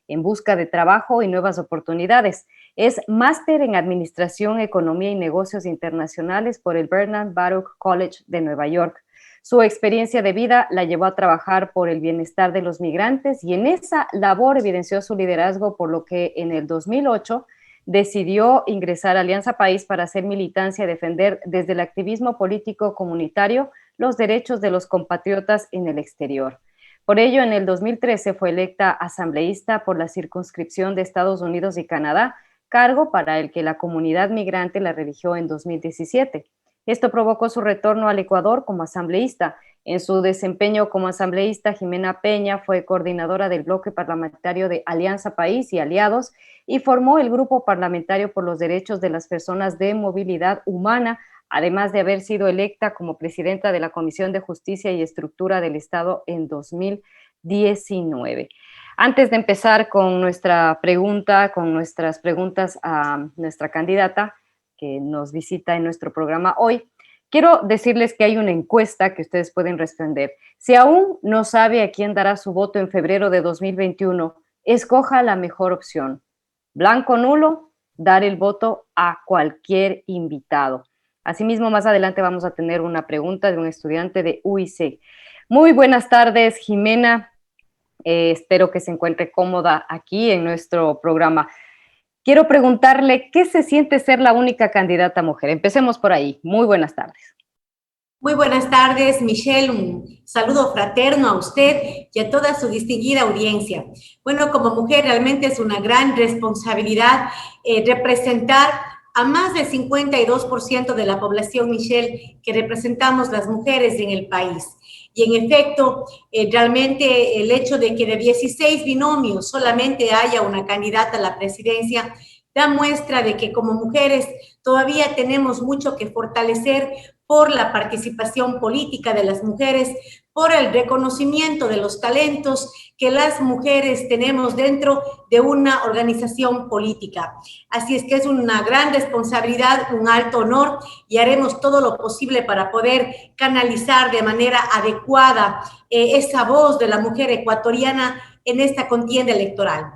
en busca de trabajo y nuevas oportunidades. Es máster en Administración, Economía y Negocios Internacionales por el Bernard Baruch College de Nueva York. Su experiencia de vida la llevó a trabajar por el bienestar de los migrantes y en esa labor evidenció su liderazgo, por lo que en el 2008 decidió ingresar a Alianza País para hacer militancia y defender desde el activismo político comunitario los derechos de los compatriotas en el exterior. Por ello, en el 2013 fue electa asambleísta por la circunscripción de Estados Unidos y Canadá, cargo para el que la comunidad migrante la religió en 2017. Esto provocó su retorno al Ecuador como asambleísta. En su desempeño como asambleísta, Jimena Peña fue coordinadora del bloque parlamentario de Alianza País y Aliados y formó el Grupo Parlamentario por los Derechos de las Personas de Movilidad Humana, además de haber sido electa como presidenta de la Comisión de Justicia y Estructura del Estado en 2019. Antes de empezar con nuestras preguntas a nuestra candidata que nos visita en nuestro programa hoy, quiero decirles que hay una encuesta que ustedes pueden responder. Si aún no sabe a quién dará su voto en febrero de 2021, escoja la mejor opción. Blanco nulo, dar el voto a cualquier invitado. Asimismo, más adelante vamos a tener una pregunta de un estudiante de UIC. Muy buenas tardes, Jimena. Espero que se encuentre cómoda aquí en nuestro programa. Quiero preguntarle, ¿qué se siente ser la única candidata mujer? Empecemos por ahí. Muy buenas tardes. Muy buenas tardes, Michelle. Un saludo fraterno a usted y a toda su distinguida audiencia. Bueno, como mujer realmente es una gran responsabilidad representar a más del 52% de la población, Michelle, que representamos las mujeres en el país. Y en efecto, realmente el hecho de que de 16 binomios solamente haya una candidata a la presidencia da muestra de que como mujeres todavía tenemos mucho que fortalecer por la participación política de las mujeres, por el reconocimiento de los talentos que las mujeres tenemos dentro de una organización política. Así es que es una gran responsabilidad, un alto honor y haremos todo lo posible para poder canalizar de manera adecuada esa voz de la mujer ecuatoriana en esta contienda electoral.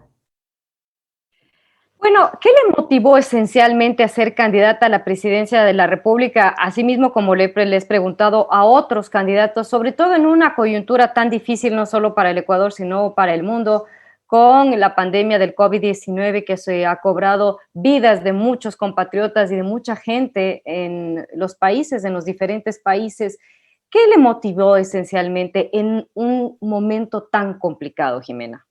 Bueno, ¿qué le motivó esencialmente a ser candidata a la presidencia de la República? Asimismo, como les he preguntado a otros candidatos, sobre todo en una coyuntura tan difícil, no solo para el Ecuador, sino para el mundo, con la pandemia del COVID-19 que se ha cobrado vidas de muchos compatriotas y de mucha gente en los países, en los diferentes países. ¿Qué le motivó esencialmente en un momento tan complicado, Jimena?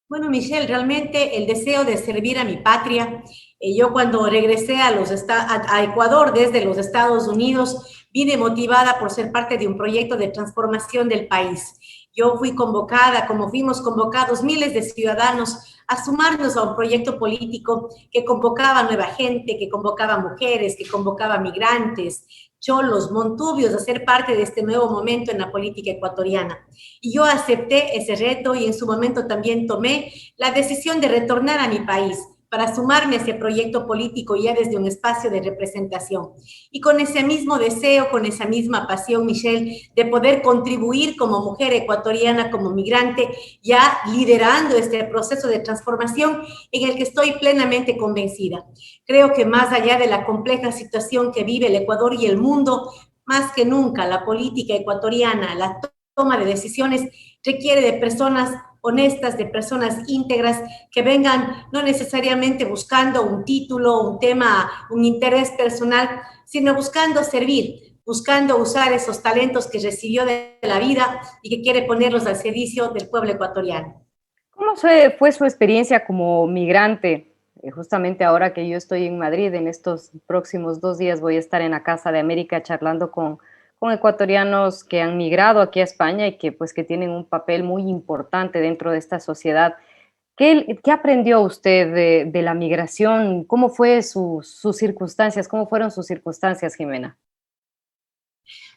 Bueno, Michelle, realmente el deseo de servir a mi patria. Yo cuando regresé a Ecuador desde los Estados Unidos, vine motivada por ser parte de un proyecto de transformación del país. Yo fui convocada, como fuimos convocados miles de ciudadanos, a sumarnos a un proyecto político que convocaba nueva gente, que convocaba mujeres, que convocaba migrantes, cholos, montubios, a ser parte de este nuevo momento en la política ecuatoriana. Y yo acepté ese reto y en su momento también tomé la decisión de retornar a mi país para sumarme a ese proyecto político ya desde un espacio de representación. Y con ese mismo deseo, con esa misma pasión, Michelle, de poder contribuir como mujer ecuatoriana, como migrante, ya liderando este proceso de transformación en el que estoy plenamente convencida. Creo que más allá de la compleja situación que vive el Ecuador y el mundo, más que nunca la política ecuatoriana, la toma de decisiones requiere de personas honestas, de personas íntegras que vengan no necesariamente buscando un título, un tema, un interés personal, sino buscando servir, buscando usar esos talentos que recibió de la vida y que quiere ponerlos al servicio del pueblo ecuatoriano. ¿Cómo fue su experiencia como migrante? Justamente ahora que yo estoy en Madrid, en estos próximos 2 días voy a estar en la Casa de América charlando con ecuatorianos que han migrado aquí a España y que pues que tienen un papel muy importante dentro de esta sociedad. ¿Qué aprendió usted de la migración? ¿Cómo fue sus circunstancias? ¿Cómo fueron sus circunstancias, Jimena?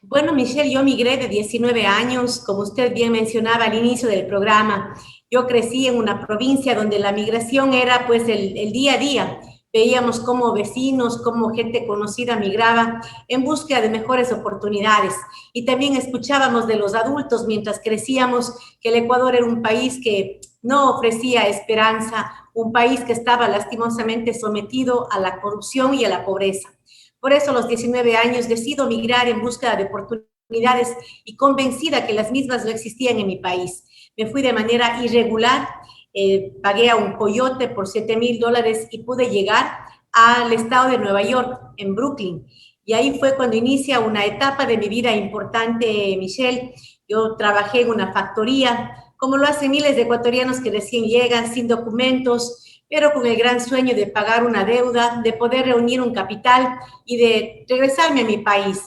Bueno, Michelle, yo migré de 19 años, como usted bien mencionaba al inicio del programa. Yo crecí en una provincia donde la migración era pues el día a día. Veíamos cómo vecinos, cómo gente conocida migraba en búsqueda de mejores oportunidades. Y también escuchábamos de los adultos mientras crecíamos que el Ecuador era un país que no ofrecía esperanza, un país que estaba lastimosamente sometido a la corrupción y a la pobreza. Por eso a los 19 años decido migrar en búsqueda de oportunidades y convencida que las mismas no existían en mi país. Me fui de manera irregular, pagué a un coyote por $7,000 y pude llegar al estado de Nueva York, en Brooklyn. Y ahí fue cuando inicia una etapa de mi vida importante, Michelle. Yo trabajé en una factoría, como lo hacen miles de ecuatorianos que recién llegan sin documentos, pero con el gran sueño de pagar una deuda, de poder reunir un capital y de regresarme a mi país.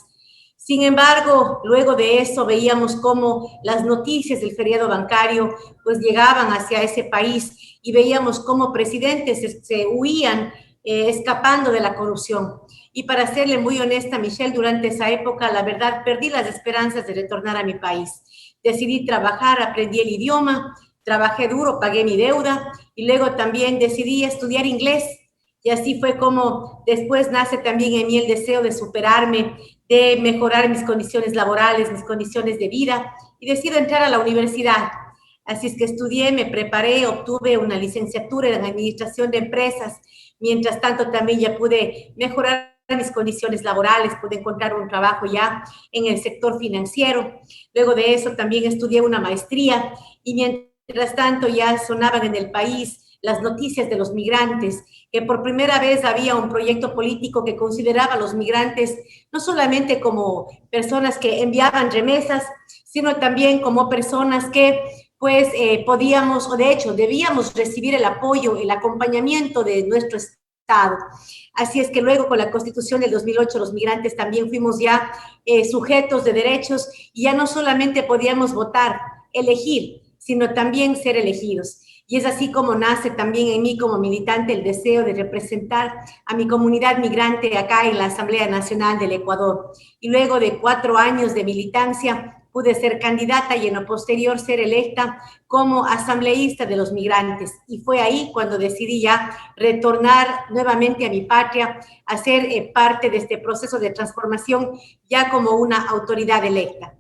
Sin embargo, luego de eso veíamos cómo las noticias del feriado bancario pues llegaban hacia ese país y veíamos cómo presidentes se huían escapando de la corrupción. Y para serle muy honesta, Michelle, durante esa época, la verdad, perdí las esperanzas de retornar a mi país. Decidí trabajar, aprendí el idioma, trabajé duro, pagué mi deuda y luego también decidí estudiar inglés. Y así fue como después nace también en mí el deseo de superarme, de mejorar mis condiciones laborales, mis condiciones de vida y decido entrar a la universidad. Así es que estudié, me preparé, obtuve una licenciatura en administración de empresas. Mientras tanto, también ya pude mejorar mis condiciones laborales, pude encontrar un trabajo ya en el sector financiero. Luego de eso también estudié una maestría y mientras tanto ya sonaban en el país las noticias de los migrantes, que por primera vez había un proyecto político que consideraba a los migrantes no solamente como personas que enviaban remesas, sino también como personas que pues podíamos, o de hecho debíamos recibir el apoyo, el acompañamiento de nuestro Estado. Así es que luego con la Constitución del 2008 los migrantes también fuimos ya sujetos de derechos y ya no solamente podíamos votar, elegir, sino también ser elegidos. Y es así como nace también en mí como militante el deseo de representar a mi comunidad migrante acá en la Asamblea Nacional del Ecuador. Y luego de 4 años de militancia pude ser candidata y en lo posterior ser electa como asambleísta de los migrantes. Y fue ahí cuando decidí ya retornar nuevamente a mi patria, a ser parte de este proceso de transformación ya como una autoridad electa.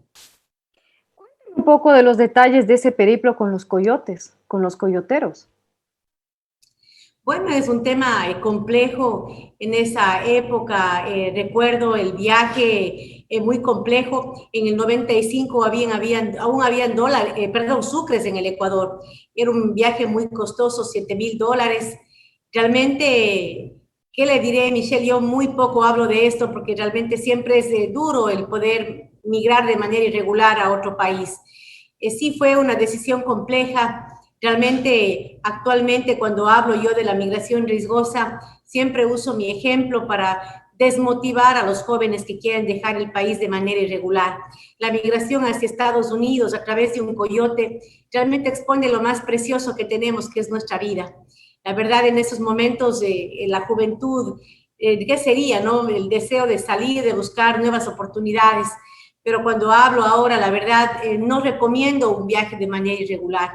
Un poco de los detalles de ese periplo con los coyotes, con los coyoteros. Bueno, es un tema complejo en esa época. Recuerdo el viaje muy complejo. En el 95 aún habían dólares, sucres en el Ecuador. Era un viaje muy costoso, $7,000. Realmente, ¿qué le diré, Michelle? Yo muy poco hablo de esto porque realmente siempre es duro el poder migrar de manera irregular a otro país. Sí fue una decisión compleja. Realmente, actualmente, cuando hablo yo de la migración riesgosa, siempre uso mi ejemplo para desmotivar a los jóvenes que quieren dejar el país de manera irregular. La migración hacia Estados Unidos a través de un coyote realmente expone lo más precioso que tenemos, que es nuestra vida. La verdad, en esos momentos, en la juventud, ¿qué sería, no? El deseo de salir, de buscar nuevas oportunidades. Pero cuando hablo ahora, la verdad, no recomiendo un viaje de manera irregular.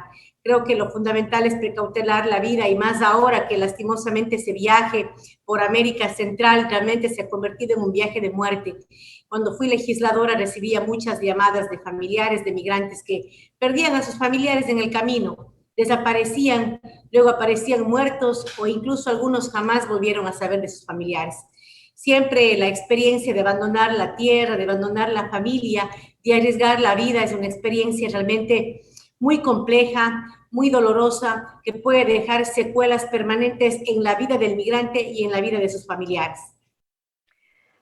Creo que lo fundamental es precautelar la vida y más ahora que lastimosamente ese viaje por América Central realmente se ha convertido en un viaje de muerte. Cuando fui legisladora recibía muchas llamadas de familiares de migrantes que perdían a sus familiares en el camino, desaparecían, luego aparecían muertos o incluso algunos jamás volvieron a saber de sus familiares. Siempre la experiencia de abandonar la tierra, de abandonar la familia, de arriesgar la vida es una experiencia realmente muy compleja, muy dolorosa, que puede dejar secuelas permanentes en la vida del migrante y en la vida de sus familiares.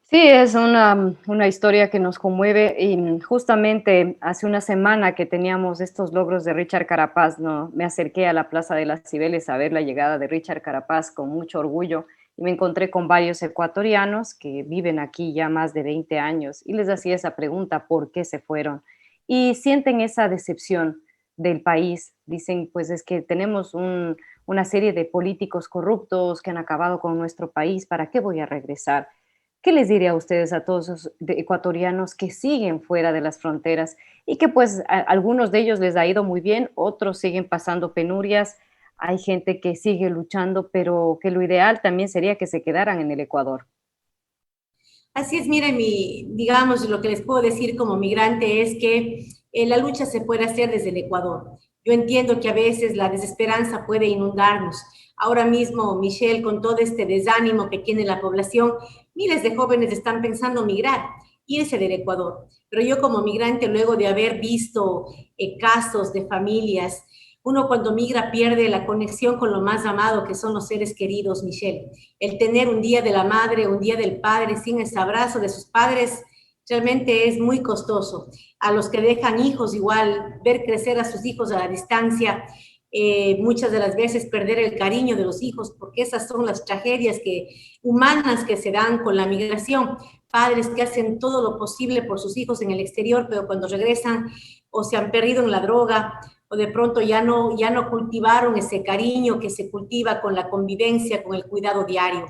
Sí, es una historia que nos conmueve y justamente hace una semana que teníamos estos logros de Richard Carapaz, ¿no? Me acerqué a la Plaza de las Cibeles a ver la llegada de Richard Carapaz con mucho orgullo y me encontré con varios ecuatorianos que viven aquí ya más de 20 años y les hacía esa pregunta, ¿por qué se fueron? Y sienten esa decepción del país. Dicen, pues es que tenemos una serie de políticos corruptos que han acabado con nuestro país, ¿para qué voy a regresar? ¿Qué les diría a ustedes, a todos esos ecuatorianos que siguen fuera de las fronteras y que pues a algunos de ellos les ha ido muy bien, otros siguen pasando penurias, hay gente que sigue luchando, pero que lo ideal también sería que se quedaran en el Ecuador? Así es, miren, digamos, lo que les puedo decir como migrante es que la lucha se puede hacer desde el Ecuador. Yo entiendo que a veces la desesperanza puede inundarnos. Ahora mismo, Michelle, con todo este desánimo que tiene la población, miles de jóvenes están pensando migrar, irse del Ecuador. Pero yo como migrante, luego de haber visto casos de familias, uno cuando migra pierde la conexión con lo más amado que son los seres queridos, Michelle. El tener un día de la madre, un día del padre sin ese abrazo de sus padres, realmente es muy costoso. A los que dejan hijos, igual, ver crecer a sus hijos a la distancia, muchas de las veces perder el cariño de los hijos, porque esas son las tragedias humanas que se dan con la migración. Padres que hacen todo lo posible por sus hijos en el exterior, pero cuando regresan o se han perdido en la droga, o de pronto ya no cultivaron ese cariño que se cultiva con la convivencia, con el cuidado diario.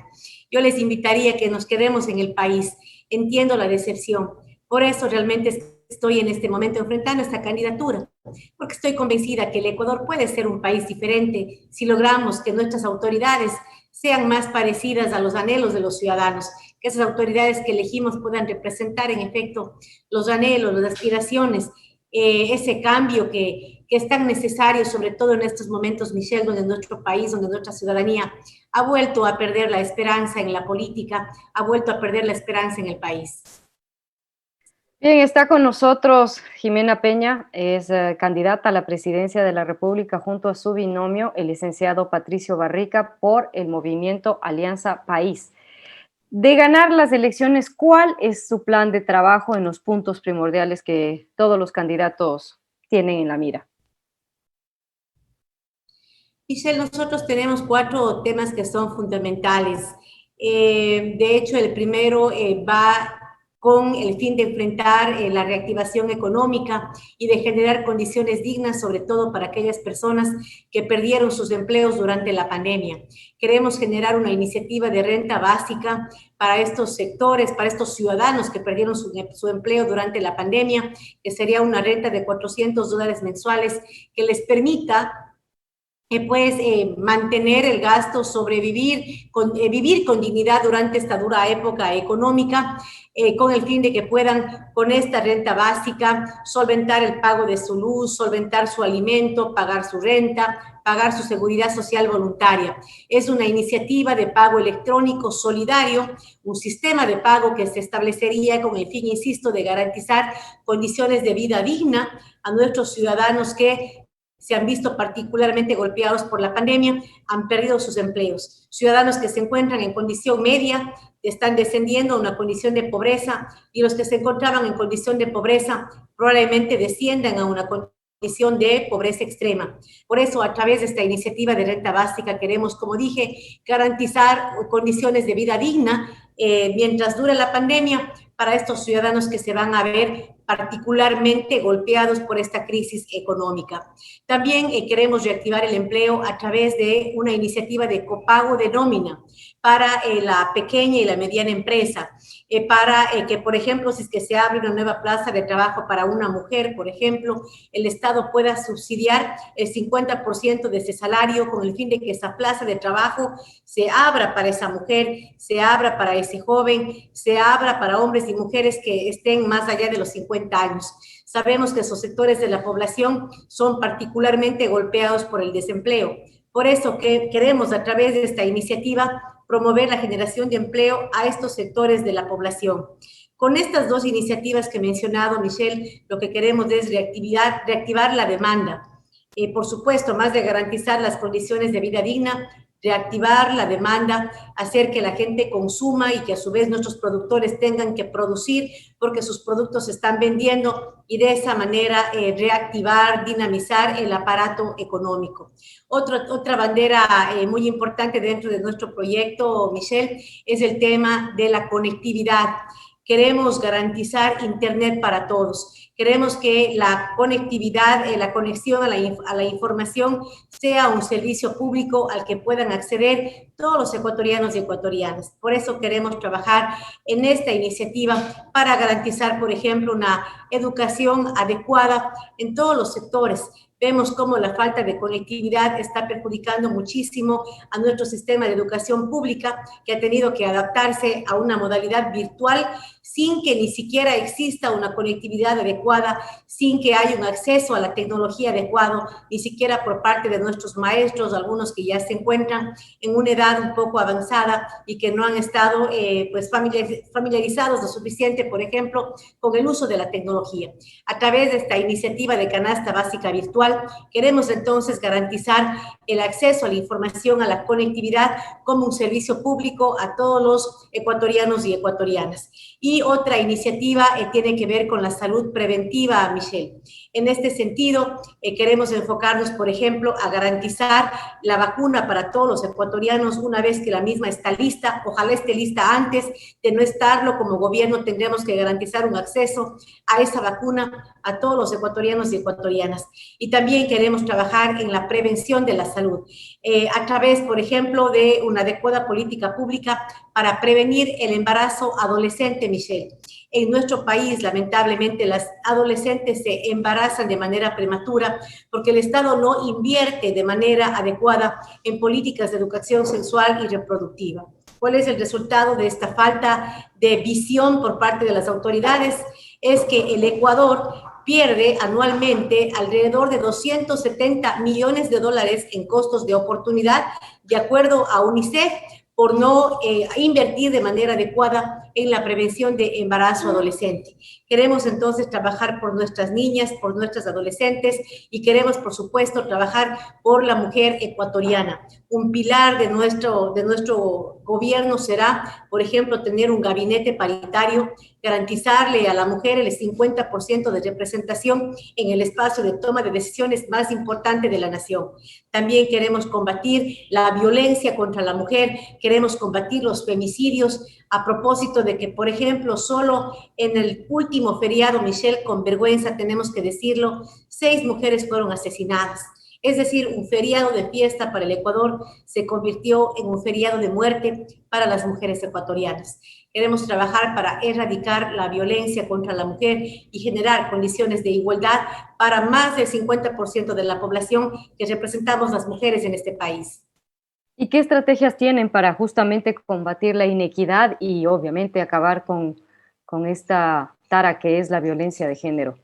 Yo les invitaría a que nos quedemos en el país. Entiendo la decepción. Por eso realmente estoy en este momento enfrentando esta candidatura, porque estoy convencida que el Ecuador puede ser un país diferente si logramos que nuestras autoridades sean más parecidas a los anhelos de los ciudadanos, que esas autoridades que elegimos puedan representar en efecto los anhelos, las aspiraciones, ese cambio que es tan necesario, sobre todo en estos momentos, Michelle, donde nuestro país, donde nuestra ciudadanía ha vuelto a perder la esperanza en la política, ha vuelto a perder la esperanza en el país. Bien, está con nosotros Jimena Peña, es candidata a la presidencia de la República junto a su binomio, el licenciado Patricio Barrica, por el movimiento Alianza País. De ganar las elecciones, ¿cuál es su plan de trabajo en los puntos primordiales que todos los candidatos tienen en la mira? Giselle, nosotros tenemos 4 temas que son fundamentales. De hecho, el primero va con el fin de enfrentar la reactivación económica y de generar condiciones dignas, sobre todo para aquellas personas que perdieron sus empleos durante la pandemia. Queremos generar una iniciativa de renta básica para estos sectores, para estos ciudadanos que perdieron su empleo durante la pandemia, que sería una renta de $400 mensuales que les permita mantener el gasto, vivir con dignidad durante esta dura época económica, con el fin de que puedan, con esta renta básica, solventar el pago de su luz, solventar su alimento, pagar su renta, pagar su seguridad social voluntaria. Es una iniciativa de pago electrónico solidario, un sistema de pago que se establecería con el fin, insisto, de garantizar condiciones de vida digna a nuestros ciudadanos que se han visto particularmente golpeados por la pandemia, han perdido sus empleos. Ciudadanos que se encuentran en condición media están descendiendo a una condición de pobreza y los que se encontraban en condición de pobreza probablemente desciendan a una condición de pobreza extrema. Por eso, a través de esta iniciativa de renta básica, queremos, como dije, garantizar condiciones de vida digna mientras dure la pandemia para estos ciudadanos que se van a ver particularmente golpeados por esta crisis económica. También queremos reactivar el empleo a través de una iniciativa de copago de nómina para la pequeña y la mediana empresa, para que, por ejemplo, si es que se abre una nueva plaza de trabajo para una mujer, por ejemplo, el Estado pueda subsidiar el 50% de ese salario con el fin de que esa plaza de trabajo se abra para esa mujer, se abra para ese joven, se abra para hombres y mujeres que estén más allá de los 50 años. Sabemos que esos sectores de la población son particularmente golpeados por el desempleo. Por eso que queremos, a través de esta iniciativa, promover la generación de empleo a estos sectores de la población. Con estas 2 iniciativas que he mencionado, Michelle, lo que queremos es reactivar la demanda. Por supuesto, más de garantizar las condiciones de vida digna, reactivar la demanda, hacer que la gente consuma y que a su vez nuestros productores tengan que producir porque sus productos se están vendiendo y de esa manera reactivar, dinamizar el aparato económico. Otra bandera muy importante dentro de nuestro proyecto, Michelle, es el tema de la conectividad. Queremos garantizar Internet para todos. Queremos que la conectividad, la conexión a la información sea un servicio público al que puedan acceder todos los ecuatorianos y ecuatorianas. Por eso queremos trabajar en esta iniciativa para garantizar, por ejemplo, una educación adecuada en todos los sectores, vemos cómo la falta de conectividad está perjudicando muchísimo a nuestro sistema de educación pública, que ha tenido que adaptarse a una modalidad virtual sin que ni siquiera exista una conectividad adecuada, sin que haya un acceso a la tecnología adecuado, ni siquiera por parte de nuestros maestros, algunos que ya se encuentran en una edad un poco avanzada y que no han estado pues familiarizados lo suficiente, por ejemplo, con el uso de la tecnología. A través de esta iniciativa de canasta básica virtual, queremos entonces garantizar el acceso a la información, a la conectividad como un servicio público a todos los ecuatorianos y ecuatorianas. Y otra iniciativa tiene que ver con la salud preventiva, Michelle. En este sentido, queremos enfocarnos, por ejemplo, a garantizar la vacuna para todos los ecuatorianos una vez que la misma está lista. Ojalá esté lista antes de no estarlo. Como gobierno tendremos que garantizar un acceso a esa vacuna a todos los ecuatorianos y ecuatorianas. Y también queremos trabajar en la prevención de la salud, a través, por ejemplo, de una adecuada política pública para prevenir el embarazo adolescente, Michelle. En nuestro país, lamentablemente, las adolescentes se embarazan de manera prematura porque el Estado no invierte de manera adecuada en políticas de educación sexual y reproductiva. ¿Cuál es el resultado de esta falta de visión por parte de las autoridades? Es que el Ecuador pierde anualmente alrededor de 270 millones de dólares en costos de oportunidad, de acuerdo a UNICEF, por no invertir de manera adecuada en la prevención de embarazo adolescente. Queremos entonces trabajar por nuestras niñas, por nuestras adolescentes y queremos, por supuesto, trabajar por la mujer ecuatoriana. Un pilar de nuestro gobierno será, por ejemplo, tener un gabinete paritario, garantizarle a la mujer el 50% de representación en el espacio de toma de decisiones más importante de la nación. También queremos combatir la violencia contra la mujer, queremos combatir los femicidios, a propósito de que, por ejemplo, solo en el último feriado, Michelle, con vergüenza tenemos que decirlo, 6 mujeres fueron asesinadas. Es decir, un feriado de fiesta para el Ecuador se convirtió en un feriado de muerte para las mujeres ecuatorianas. Queremos trabajar para erradicar la violencia contra la mujer y generar condiciones de igualdad para más del 50% de la población que representamos las mujeres en este país. ¿Y qué estrategias tienen para justamente combatir la inequidad y obviamente acabar con esta tara que es la violencia de género?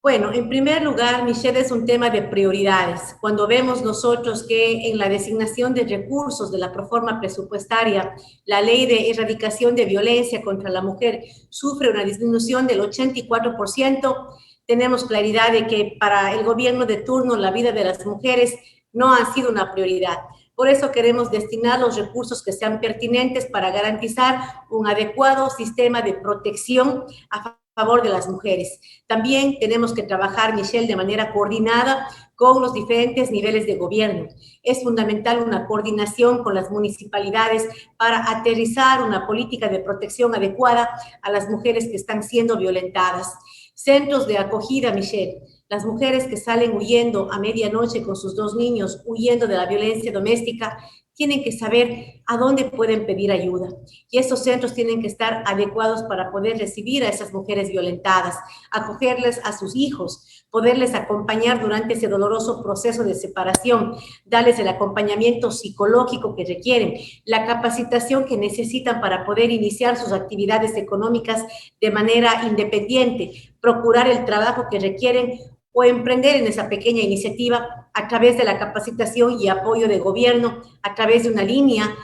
Bueno, en primer lugar, Michelle, es un tema de prioridades. Cuando vemos nosotros que en la designación de recursos de la proforma presupuestaria, la ley de erradicación de violencia contra la mujer sufre una disminución del 84%, tenemos claridad de que para el gobierno de turno la vida de las mujeres no ha sido una prioridad. Por eso queremos destinar los recursos que sean pertinentes para garantizar un adecuado sistema de protección a favor de las mujeres. También tenemos que trabajar, Michelle, de manera coordinada con los diferentes niveles de gobierno. Es fundamental una coordinación con las municipalidades para aterrizar una política de protección adecuada a las mujeres que están siendo violentadas. Centros de acogida, Michelle. Las mujeres que salen huyendo a medianoche con sus 2 niños, huyendo de la violencia doméstica, tienen que saber a dónde pueden pedir ayuda. Y esos centros tienen que estar adecuados para poder recibir a esas mujeres violentadas, acogerles a sus hijos, poderles acompañar durante ese doloroso proceso de separación, darles el acompañamiento psicológico que requieren, la capacitación que necesitan para poder iniciar sus actividades económicas de manera independiente, procurar el trabajo que requieren o emprender en esa pequeña iniciativa a través de la capacitación y apoyo de gobierno, a través de una línea,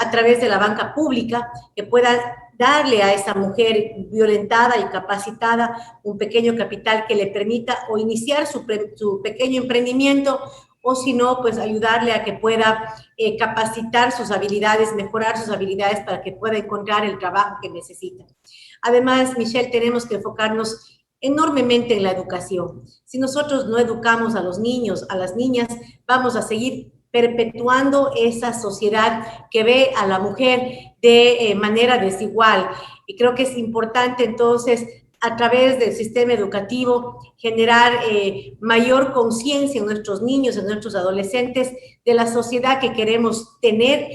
a través de la banca pública, que pueda darle a esa mujer violentada y capacitada un pequeño capital que le permita o iniciar su pequeño emprendimiento, o si no, pues ayudarle a que pueda capacitar sus habilidades, mejorar sus habilidades para que pueda encontrar el trabajo que necesita. Además, Michelle, tenemos que enfocarnos enormemente en la educación. Si nosotros no educamos a los niños, a las niñas, vamos a seguir perpetuando esa sociedad que ve a la mujer de manera desigual. Y creo que es importante entonces, a través del sistema educativo, generar mayor conciencia en nuestros niños, en nuestros adolescentes, de la sociedad que queremos tener,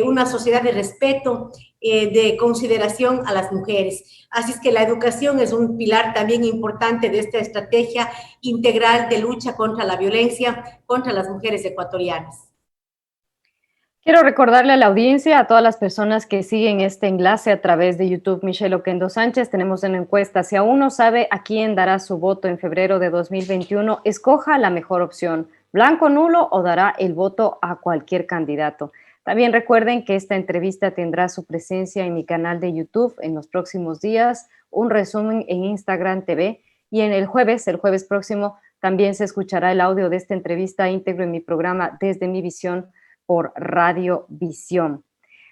una sociedad de respeto, de consideración a las mujeres. Así es que la educación es un pilar también importante de esta estrategia integral de lucha contra la violencia contra las mujeres ecuatorianas. Quiero recordarle a la audiencia, a todas las personas que siguen este enlace a través de YouTube, Michelle Oquendo Sánchez, tenemos una encuesta. Si aún no sabe a quién dará su voto en febrero de 2021, escoja la mejor opción, blanco, nulo, o dará el voto a cualquier candidato. También recuerden que esta entrevista tendrá su presencia en mi canal de YouTube en los próximos días, un resumen en Instagram TV, y el jueves próximo, también se escuchará el audio de esta entrevista íntegro en mi programa Desde mi Visión por Radio Visión.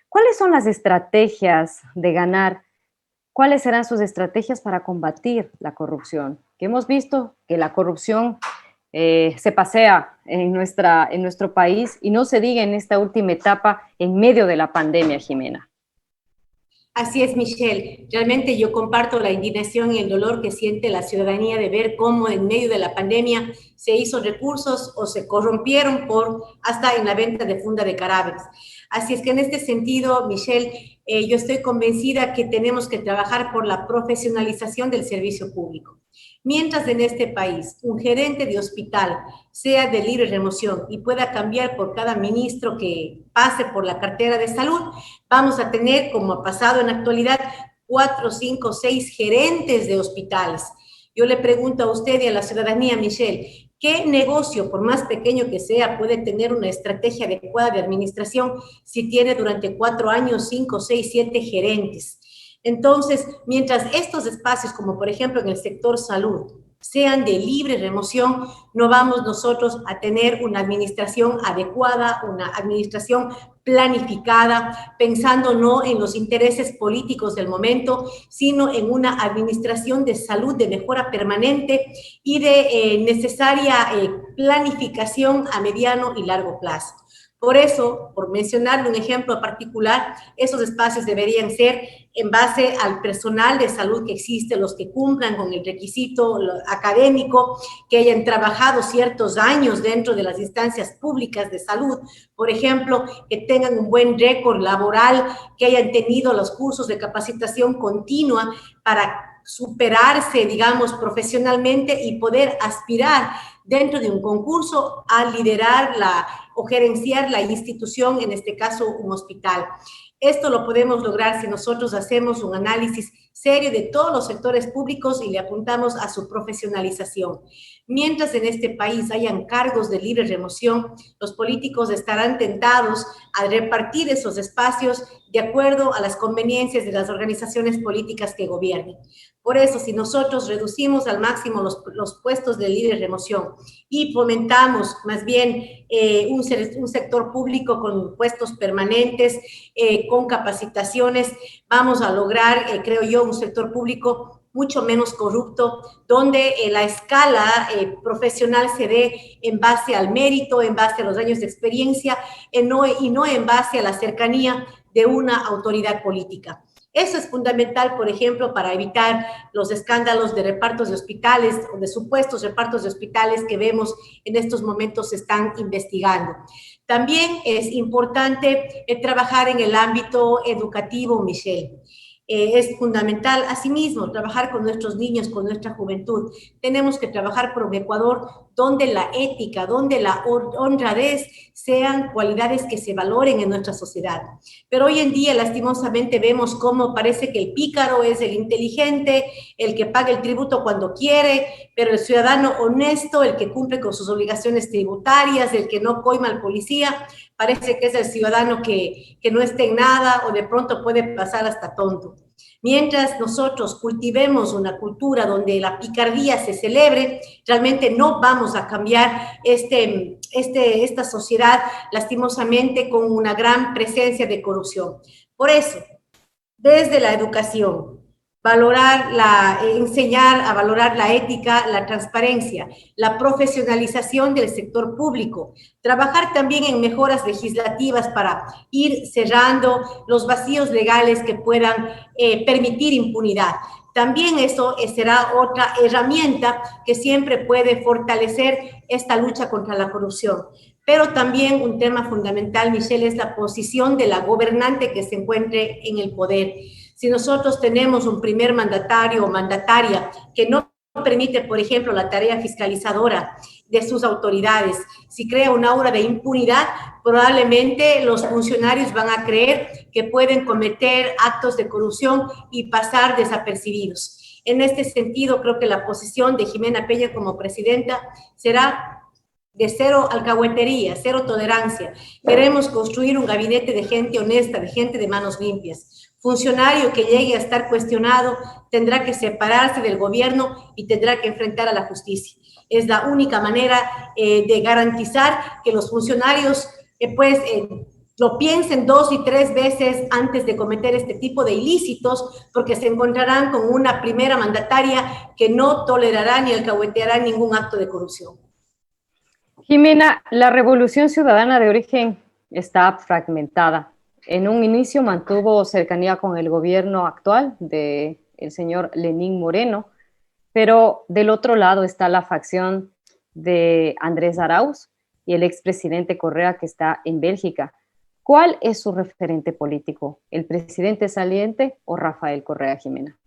¿Cuáles son las estrategias de ganar? ¿Cuáles serán sus estrategias para combatir la corrupción? Que hemos visto que la corrupción se pasea en nuestro país, y no se diga en esta última etapa en medio de la pandemia, Jimena. Así es, Michelle. Realmente yo comparto la indignación y el dolor que siente la ciudadanía de ver cómo en medio de la pandemia se hizo recursos o se corrompieron hasta en la venta de funda de cadáveres. Así es que en este sentido, Michelle, yo estoy convencida que tenemos que trabajar por la profesionalización del servicio público. Mientras en este país un gerente de hospital sea de libre remoción y pueda cambiar por cada ministro que pase por la cartera de salud, vamos a tener, como ha pasado en la actualidad, 4, 5, 6 gerentes de hospitales. Yo le pregunto a usted y a la ciudadanía, Michelle, ¿qué negocio, por más pequeño que sea, puede tener una estrategia adecuada de administración si tiene durante 4 años 5, 6, 7 gerentes? Entonces, mientras estos espacios, como por ejemplo en el sector salud, sean de libre remoción, no vamos nosotros a tener una administración adecuada, una administración planificada, pensando no en los intereses políticos del momento, sino en una administración de salud de mejora permanente y de necesaria planificación a mediano y largo plazo. Por eso, por mencionarle un ejemplo particular, esos espacios deberían ser en base al personal de salud que existe, los que cumplan con el requisito académico, que hayan trabajado ciertos años dentro de las instancias públicas de salud, por ejemplo, que tengan un buen récord laboral, que hayan tenido los cursos de capacitación continua para superarse, digamos, profesionalmente y poder aspirar dentro de un concurso a liderar o gerenciar la institución, en este caso un hospital. Esto lo podemos lograr si nosotros hacemos un análisis serio de todos los sectores públicos y le apuntamos a su profesionalización. Mientras en este país hayan cargos de libre remoción, los políticos estarán tentados a repartir esos espacios de acuerdo a las conveniencias de las organizaciones políticas que gobiernen. Por eso, si nosotros reducimos al máximo los puestos de libre remoción y fomentamos más bien un sector público con puestos permanentes, con capacitaciones, vamos a lograr, creo yo, un sector público mucho menos corrupto, donde la escala profesional se dé en base al mérito, en base a los años de experiencia, y no en base a la cercanía de una autoridad política. Eso es fundamental, por ejemplo, para evitar los escándalos de repartos de hospitales o de supuestos repartos de hospitales que vemos en estos momentos se están investigando. También es importante trabajar en el ámbito educativo, Michelle. Es fundamental, asimismo, trabajar con nuestros niños, con nuestra juventud. Tenemos que trabajar por un Ecuador donde la ética, donde la honradez sean cualidades que se valoren en nuestra sociedad. Pero hoy en día, lastimosamente, vemos cómo parece que el pícaro es el inteligente, el que paga el tributo cuando quiere, pero el ciudadano honesto, el que cumple con sus obligaciones tributarias, el que no coima al policía, parece que es el ciudadano que no está en nada o de pronto puede pasar hasta tonto. Mientras nosotros cultivemos una cultura donde la picardía se celebre, realmente no vamos a cambiar esta sociedad, lastimosamente, con una gran presencia de corrupción. Por eso, desde la educación, enseñar a valorar la ética, la transparencia, la profesionalización del sector público, trabajar también en mejoras legislativas para ir cerrando los vacíos legales que puedan permitir impunidad. También eso será otra herramienta que siempre puede fortalecer esta lucha contra la corrupción. Pero también un tema fundamental, Michelle, es la posición de la gobernante que se encuentre en el poder. Si nosotros tenemos un primer mandatario o mandataria que no permite, por ejemplo, la tarea fiscalizadora de sus autoridades, si crea un aura de impunidad, probablemente los funcionarios van a creer que pueden cometer actos de corrupción y pasar desapercibidos. En este sentido, creo que la posición de Ximena Peña como presidenta será de cero alcahuetería, cero tolerancia. Queremos construir un gabinete de gente honesta, de gente de manos limpias. Funcionario que llegue a estar cuestionado tendrá que separarse del gobierno y tendrá que enfrentar a la justicia. Es la única manera de garantizar que los funcionarios lo piensen 2 y 3 veces antes de cometer este tipo de ilícitos, porque se encontrarán con una primera mandataria que no tolerará ni alcahueteará ningún acto de corrupción. Ximena, la Revolución Ciudadana de origen está fragmentada. En un inicio mantuvo cercanía con el gobierno actual del señor Lenín Moreno, pero del otro lado está la facción de Andrés Arauz y el expresidente Correa, que está en Bélgica. ¿Cuál es su referente político? ¿El presidente saliente o Rafael Correa, Ximena?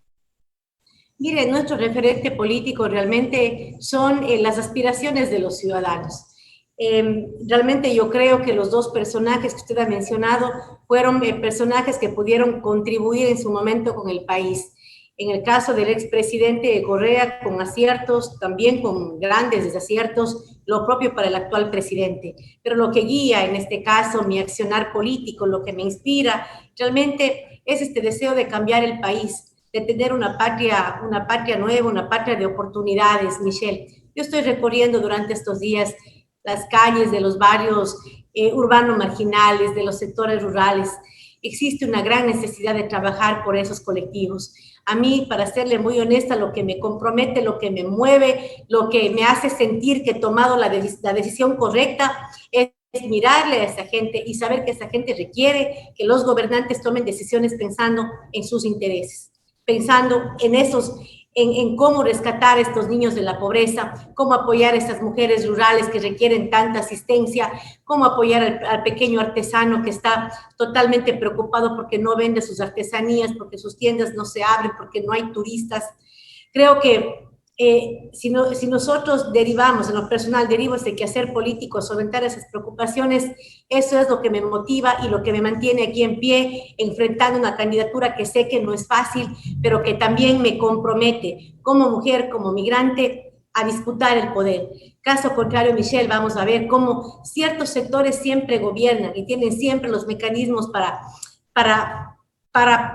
Mire, nuestro referente político realmente son las aspiraciones de los ciudadanos. Realmente yo creo que los dos personajes que usted ha mencionado fueron personajes que pudieron contribuir en su momento con el país. En el caso del expresidente Correa, con aciertos, también con grandes desaciertos, lo propio para el actual presidente. Pero lo que guía en este caso mi accionar político, lo que me inspira, realmente es este deseo de cambiar el país, de tener una patria nueva, una patria de oportunidades, Michelle. Yo estoy recorriendo durante estos días las calles de los barrios urbanos marginales, de los sectores rurales. Existe una gran necesidad de trabajar por esos colectivos. A mí, para serle muy honesta, lo que me compromete, lo que me mueve, lo que me hace sentir que he tomado la decisión correcta es mirarle a esa gente y saber que esa gente requiere que los gobernantes tomen decisiones pensando en sus intereses, pensando en cómo rescatar a estos niños de la pobreza, cómo apoyar a estas mujeres rurales que requieren tanta asistencia, cómo apoyar al pequeño artesano que está totalmente preocupado porque no vende sus artesanías, porque sus tiendas no se abren, porque no hay turistas. Creo que si nosotros derivamos, en lo personal, derivo este quehacer político, solventar esas preocupaciones, eso es lo que me motiva y lo que me mantiene aquí en pie, enfrentando una candidatura que sé que no es fácil, pero que también me compromete como mujer, como migrante, a disputar el poder. Caso contrario, Michelle, vamos a ver cómo ciertos sectores siempre gobiernan y tienen siempre los mecanismos para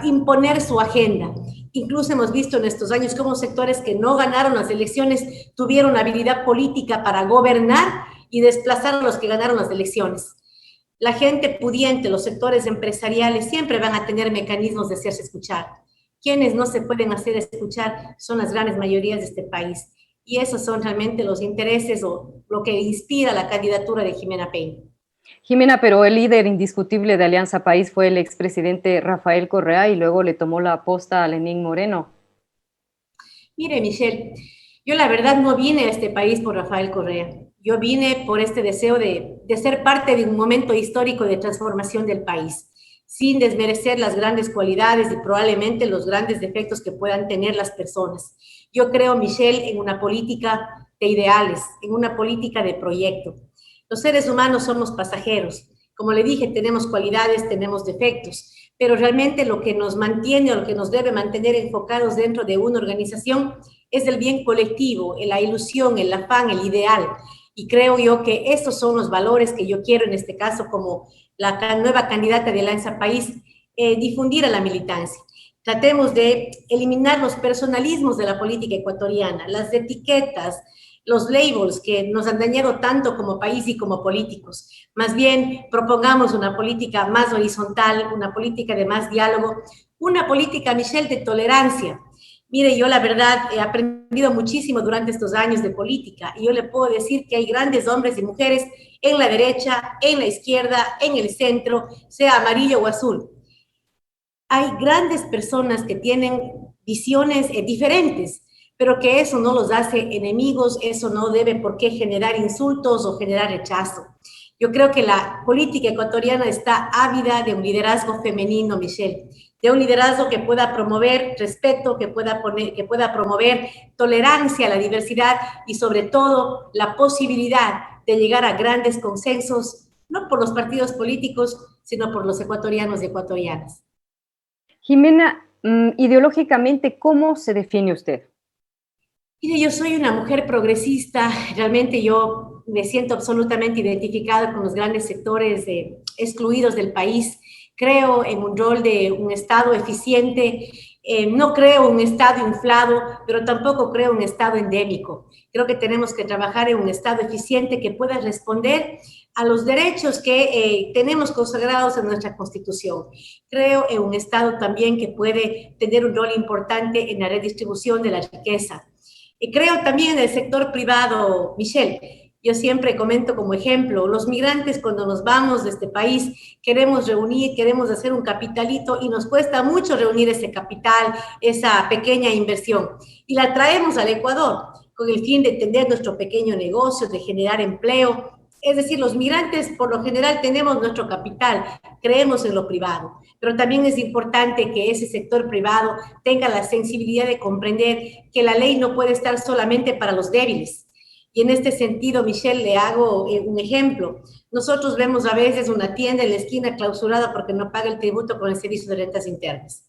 imponer su agenda. Incluso hemos visto en estos años cómo sectores que no ganaron las elecciones tuvieron habilidad política para gobernar y desplazar a los que ganaron las elecciones. La gente pudiente, los sectores empresariales siempre van a tener mecanismos de hacerse escuchar. Quienes no se pueden hacer escuchar son las grandes mayorías de este país. Y esos son realmente los intereses o lo que inspira la candidatura de Ximena Peña. Ximena, pero el líder indiscutible de Alianza País fue el expresidente Rafael Correa y luego le tomó la posta a Lenín Moreno. Mire, Michelle, yo la verdad no vine a este país por Rafael Correa. Yo vine por este deseo de ser parte de un momento histórico de transformación del país, sin desmerecer las grandes cualidades y probablemente los grandes defectos que puedan tener las personas. Yo creo, Michelle, en una política de ideales, en una política de proyecto. Los seres humanos somos pasajeros. Como le dije, tenemos cualidades, tenemos defectos, pero realmente lo que nos mantiene o lo que nos debe mantener enfocados dentro de una organización es el bien colectivo, la ilusión, el afán, el ideal. Y creo yo que esos son los valores que yo quiero en este caso como la nueva candidata de Alianza País, difundir a la militancia. Tratemos de eliminar los personalismos de la política ecuatoriana, las etiquetas, los labels que nos han dañado tanto como país y como políticos. Más bien, propongamos una política más horizontal, una política de más diálogo, una política, Michelle, de tolerancia. Mire, yo la verdad he aprendido muchísimo durante estos años de política y yo le puedo decir que hay grandes hombres y mujeres en la derecha, en la izquierda, en el centro, sea amarillo o azul. Hay grandes personas que tienen visiones diferentes, pero que eso no los hace enemigos, eso no debe por qué generar insultos o generar rechazo. Yo creo que la política ecuatoriana está ávida de un liderazgo femenino, Michelle, de un liderazgo que pueda promover respeto, que pueda promover tolerancia a la diversidad y sobre todo la posibilidad de llegar a grandes consensos, no por los partidos políticos, sino por los ecuatorianos y ecuatorianas. Jimena, ideológicamente, ¿cómo se define usted? Mire, yo soy una mujer progresista, realmente yo me siento absolutamente identificada con los grandes sectores excluidos del país. Creo en un rol de un Estado eficiente, no creo un Estado inflado, pero tampoco creo un Estado endémico. Creo que tenemos que trabajar en un Estado eficiente que pueda responder a los derechos que tenemos consagrados en nuestra Constitución. Creo en un Estado también que puede tener un rol importante en la redistribución de la riqueza. Y creo también en el sector privado, Michelle. Yo siempre comento como ejemplo, los migrantes cuando nos vamos de este país queremos reunir, queremos hacer un capitalito y nos cuesta mucho reunir ese capital, esa pequeña inversión. Y la traemos al Ecuador con el fin de tener nuestro pequeño negocio, de generar empleo. Es decir, los migrantes por lo general tenemos nuestro capital, creemos en lo privado, pero también es importante que ese sector privado tenga la sensibilidad de comprender que la ley no puede estar solamente para los débiles. Y en este sentido, Michelle, le hago un ejemplo. Nosotros vemos a veces una tienda en la esquina clausurada porque no paga el tributo con el servicio de rentas internas.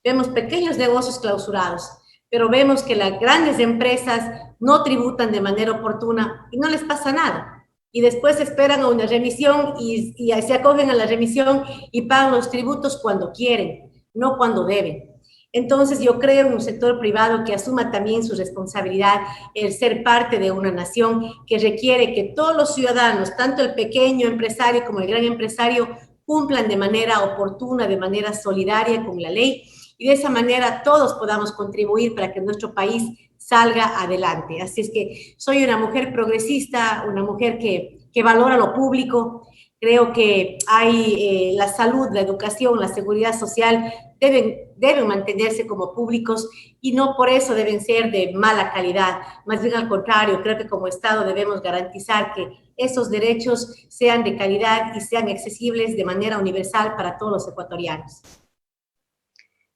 Vemos pequeños negocios clausurados, pero vemos que las grandes empresas no tributan de manera oportuna y no les pasa nada. Y después esperan a una remisión y se acogen a la remisión y pagan los tributos cuando quieren, no cuando deben. Entonces yo creo en un sector privado que asuma también su responsabilidad, el ser parte de una nación que requiere que todos los ciudadanos, tanto el pequeño empresario como el gran empresario, cumplan de manera oportuna, de manera solidaria con la ley y de esa manera todos podamos contribuir para que nuestro país salga adelante. Así es que soy una mujer progresista, una mujer que valora lo público. Creo que hay la salud, la educación, la seguridad social deben mantenerse como públicos y no por eso deben ser de mala calidad. Más bien al contrario, creo que como Estado debemos garantizar que esos derechos sean de calidad y sean accesibles de manera universal para todos los ecuatorianos.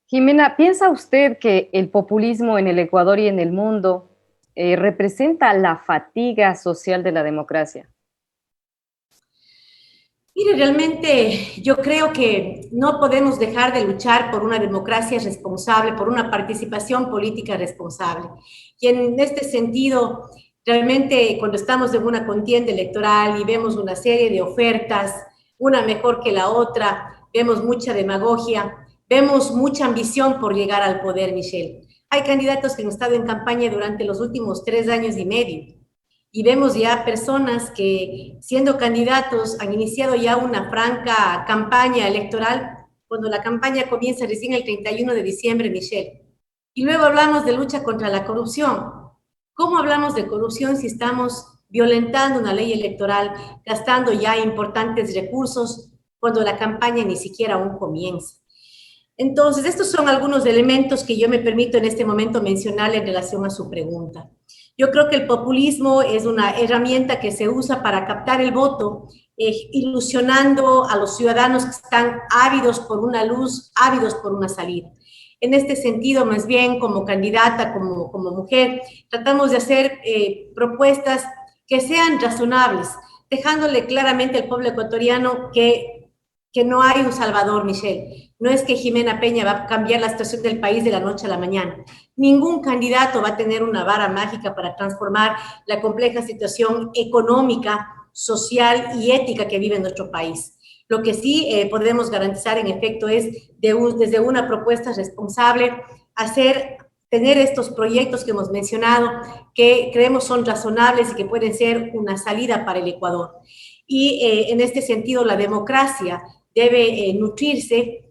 Jimena, ¿piensa usted que el populismo en el Ecuador y en el mundo representa la fatiga social de la democracia? Mire, realmente yo creo que no podemos dejar de luchar por una democracia responsable, por una participación política responsable. Y en este sentido, realmente cuando estamos en una contienda electoral y vemos una serie de ofertas, una mejor que la otra, vemos mucha demagogia, vemos mucha ambición por llegar al poder, Michelle. Hay candidatos que han estado en campaña durante los últimos 3 años y medio y vemos ya personas que siendo candidatos han iniciado ya una franca campaña electoral cuando la campaña comienza recién el 31 de diciembre, Michelle. Y luego hablamos de lucha contra la corrupción. ¿Cómo hablamos de corrupción si estamos violentando una ley electoral, gastando ya importantes recursos cuando la campaña ni siquiera aún comienza? Entonces, estos son algunos elementos que yo me permito en este momento mencionar en relación a su pregunta. Yo creo que el populismo es una herramienta que se usa para captar el voto, ilusionando a los ciudadanos que están ávidos por una luz, ávidos por una salida. En este sentido, más bien como candidata, como mujer, tratamos de hacer propuestas que sean razonables, dejándole claramente al pueblo ecuatoriano que no hay un salvador, Michelle. No es que Jimena Peña va a cambiar la situación del país de la noche a la mañana. Ningún candidato va a tener una vara mágica para transformar la compleja situación económica, social y ética que vive nuestro país. Lo que sí podemos garantizar, en efecto, es desde una propuesta responsable tener estos proyectos que hemos mencionado, que creemos son razonables y que pueden ser una salida para el Ecuador. Y en este sentido, la democracia debe nutrirse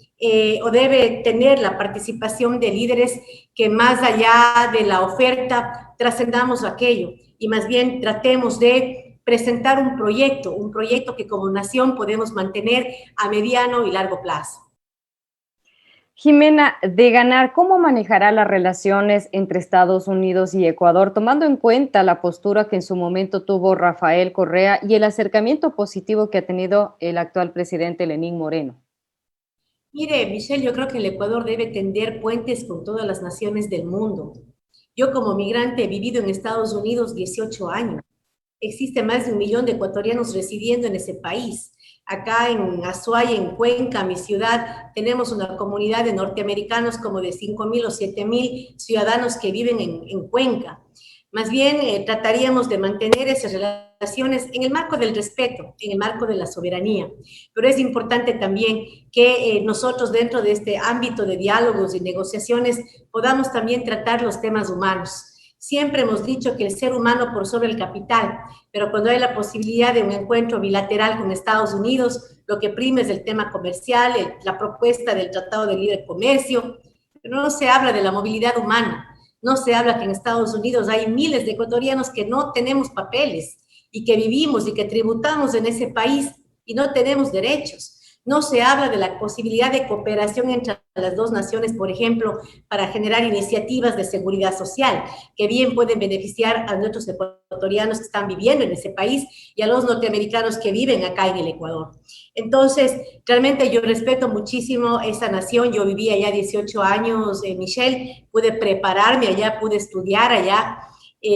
o debe tener la participación de líderes que más allá de la oferta trascendamos aquello y más bien tratemos de presentar un proyecto que como nación podemos mantener a mediano y largo plazo. Jimena, de ganar, ¿cómo manejará las relaciones entre Estados Unidos y Ecuador, tomando en cuenta la postura que en su momento tuvo Rafael Correa y el acercamiento positivo que ha tenido el actual presidente Lenín Moreno? Mire, Michelle, yo creo que el Ecuador debe tender puentes con todas las naciones del mundo. Yo como migrante he vivido en Estados Unidos 18 años. Existe más de 1 millón de ecuatorianos residiendo en ese país. Acá en Azuay, en Cuenca, mi ciudad, tenemos una comunidad de norteamericanos como de 5.000 o 7.000 ciudadanos que viven en Cuenca. Más bien, trataríamos de mantener esas relaciones en el marco del respeto, en el marco de la soberanía. Pero es importante también que nosotros dentro de este ámbito de diálogos y negociaciones podamos también tratar los temas humanos. Siempre hemos dicho que el ser humano por sobre el capital, pero cuando hay la posibilidad de un encuentro bilateral con Estados Unidos, lo que prima es el tema comercial, la propuesta del Tratado de Libre Comercio, pero no se habla de la movilidad humana. No se habla que en Estados Unidos hay miles de ecuatorianos que no tenemos papeles y que vivimos y que tributamos en ese país y no tenemos derechos. No se habla de la posibilidad de cooperación entre las dos naciones, por ejemplo, para generar iniciativas de seguridad social, que bien pueden beneficiar a nuestros ecuatorianos que están viviendo en ese país y a los norteamericanos que viven acá en el Ecuador. Entonces, realmente yo respeto muchísimo esa nación. Yo viví allá 18 años, Michelle, pude prepararme allá, pude estudiar allá.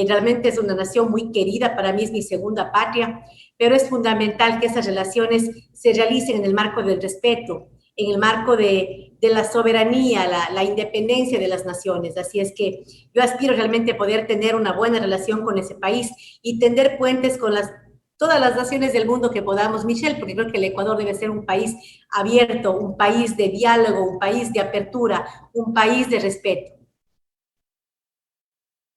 Realmente es una nación muy querida, para mí es mi segunda patria, pero es fundamental que esas relaciones se realicen en el marco del respeto, en el marco de la soberanía, la independencia de las naciones. Así es que yo aspiro realmente a poder tener una buena relación con ese país y tender puentes con todas las naciones del mundo que podamos, Michelle, porque creo que el Ecuador debe ser un país abierto, un país de diálogo, un país de apertura, un país de respeto.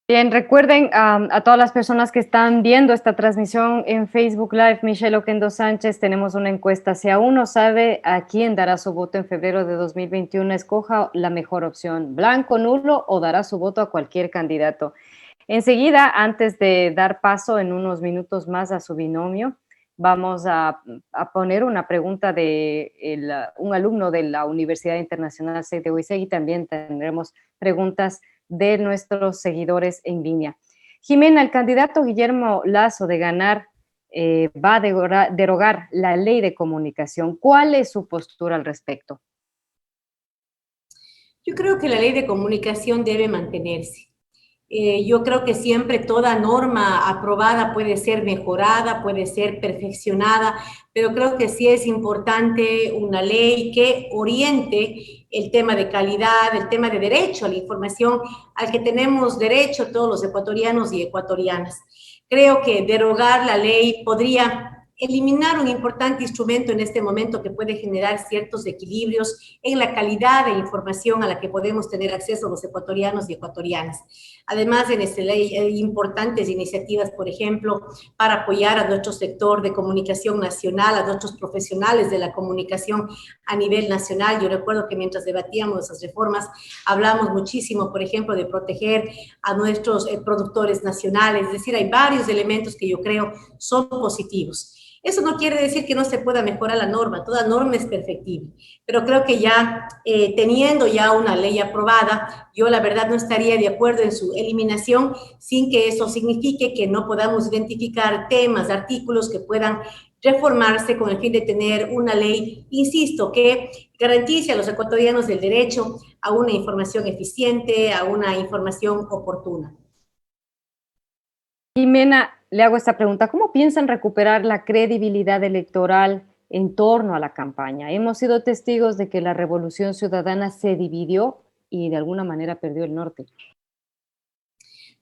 Bien, recuerden a todas las personas que están viendo esta transmisión en Facebook Live, Michelle Oquendo Sánchez, tenemos una encuesta. Si aún no sabe a quién dará su voto en febrero de 2021, escoja la mejor opción, blanco, nulo, o dará su voto a cualquier candidato. Enseguida, antes de dar paso en unos minutos más a su binomio, vamos a poner una pregunta de un alumno de la Universidad Internacional CEI de Huizaga y también tendremos preguntas de nuestros seguidores en línea. Jimena, el candidato Guillermo Lasso de ganar va a derogar la ley de comunicación. ¿Cuál es su postura al respecto? Yo creo que la ley de comunicación debe mantenerse. Yo creo que siempre toda norma aprobada puede ser mejorada, puede ser perfeccionada, pero creo que sí es importante una ley que oriente el tema de calidad, el tema de derecho a la información al que tenemos derecho todos los ecuatorianos y ecuatorianas. Creo que derogar la ley podría eliminar un importante instrumento en este momento que puede generar ciertos equilibrios en la calidad de información a la que podemos tener acceso los ecuatorianos y ecuatorianas. Además, en esta ley hay importantes iniciativas, por ejemplo, para apoyar a nuestro sector de comunicación nacional, a nuestros profesionales de la comunicación a nivel nacional. Yo recuerdo que mientras debatíamos esas reformas, hablamos muchísimo, por ejemplo, de proteger a nuestros productores nacionales. Es decir, hay varios elementos que yo creo son positivos. Eso no quiere decir que no se pueda mejorar la norma, toda norma es perfectible, pero creo que ya teniendo ya una ley aprobada, yo la verdad no estaría de acuerdo en su eliminación sin que eso signifique que no podamos identificar temas, artículos que puedan reformarse con el fin de tener una ley, insisto, que garantice a los ecuatorianos el derecho a una información eficiente, a una información oportuna. Jimena, le hago esta pregunta. ¿Cómo piensan recuperar la credibilidad electoral en torno a la campaña? Hemos sido testigos de que la Revolución Ciudadana se dividió y de alguna manera perdió el norte.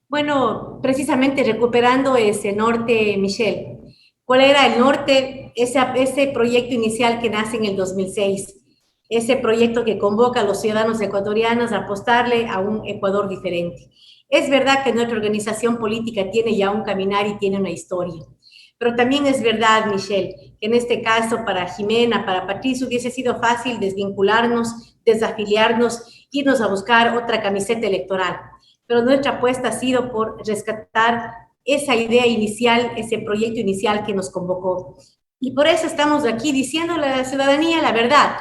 Bueno, precisamente recuperando ese norte, Michelle. ¿Cuál era el norte? Ese proyecto inicial que nace en el 2006, ese proyecto que convoca a los ciudadanos ecuatorianos a apostarle a un Ecuador diferente. Es verdad que nuestra organización política tiene ya un caminar y tiene una historia, pero también es verdad, Michelle, que en este caso para Jimena, para Patricio, hubiese sido fácil desvincularnos, desafiliarnos, irnos a buscar otra camiseta electoral, pero nuestra apuesta ha sido por rescatar esa idea inicial, ese proyecto inicial que nos convocó. Y por eso estamos aquí diciéndole a la ciudadanía la verdad.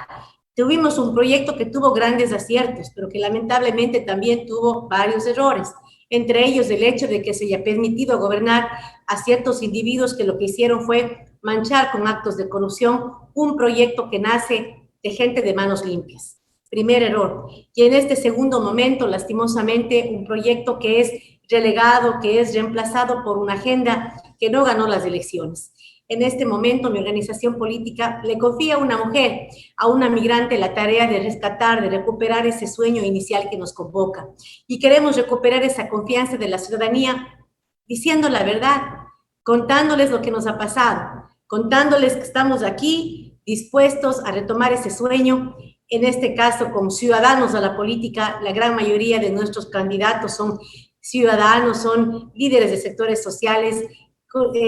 Tuvimos un proyecto que tuvo grandes aciertos, pero que lamentablemente también tuvo varios errores, entre ellos el hecho de que se haya permitido gobernar a ciertos individuos que lo que hicieron fue manchar con actos de corrupción un proyecto que nace de gente de manos limpias. Primer error. Y en este segundo momento, lastimosamente, un proyecto que es relegado, que es reemplazado por una agenda que no ganó las elecciones. En este momento, mi organización política le confía a una mujer, a una migrante, la tarea de rescatar, de recuperar ese sueño inicial que nos convoca. Y queremos recuperar esa confianza de la ciudadanía diciendo la verdad, contándoles lo que nos ha pasado, contándoles que estamos aquí dispuestos a retomar ese sueño. En este caso, como ciudadanos a la política, la gran mayoría de nuestros candidatos son ciudadanos, son líderes de sectores sociales,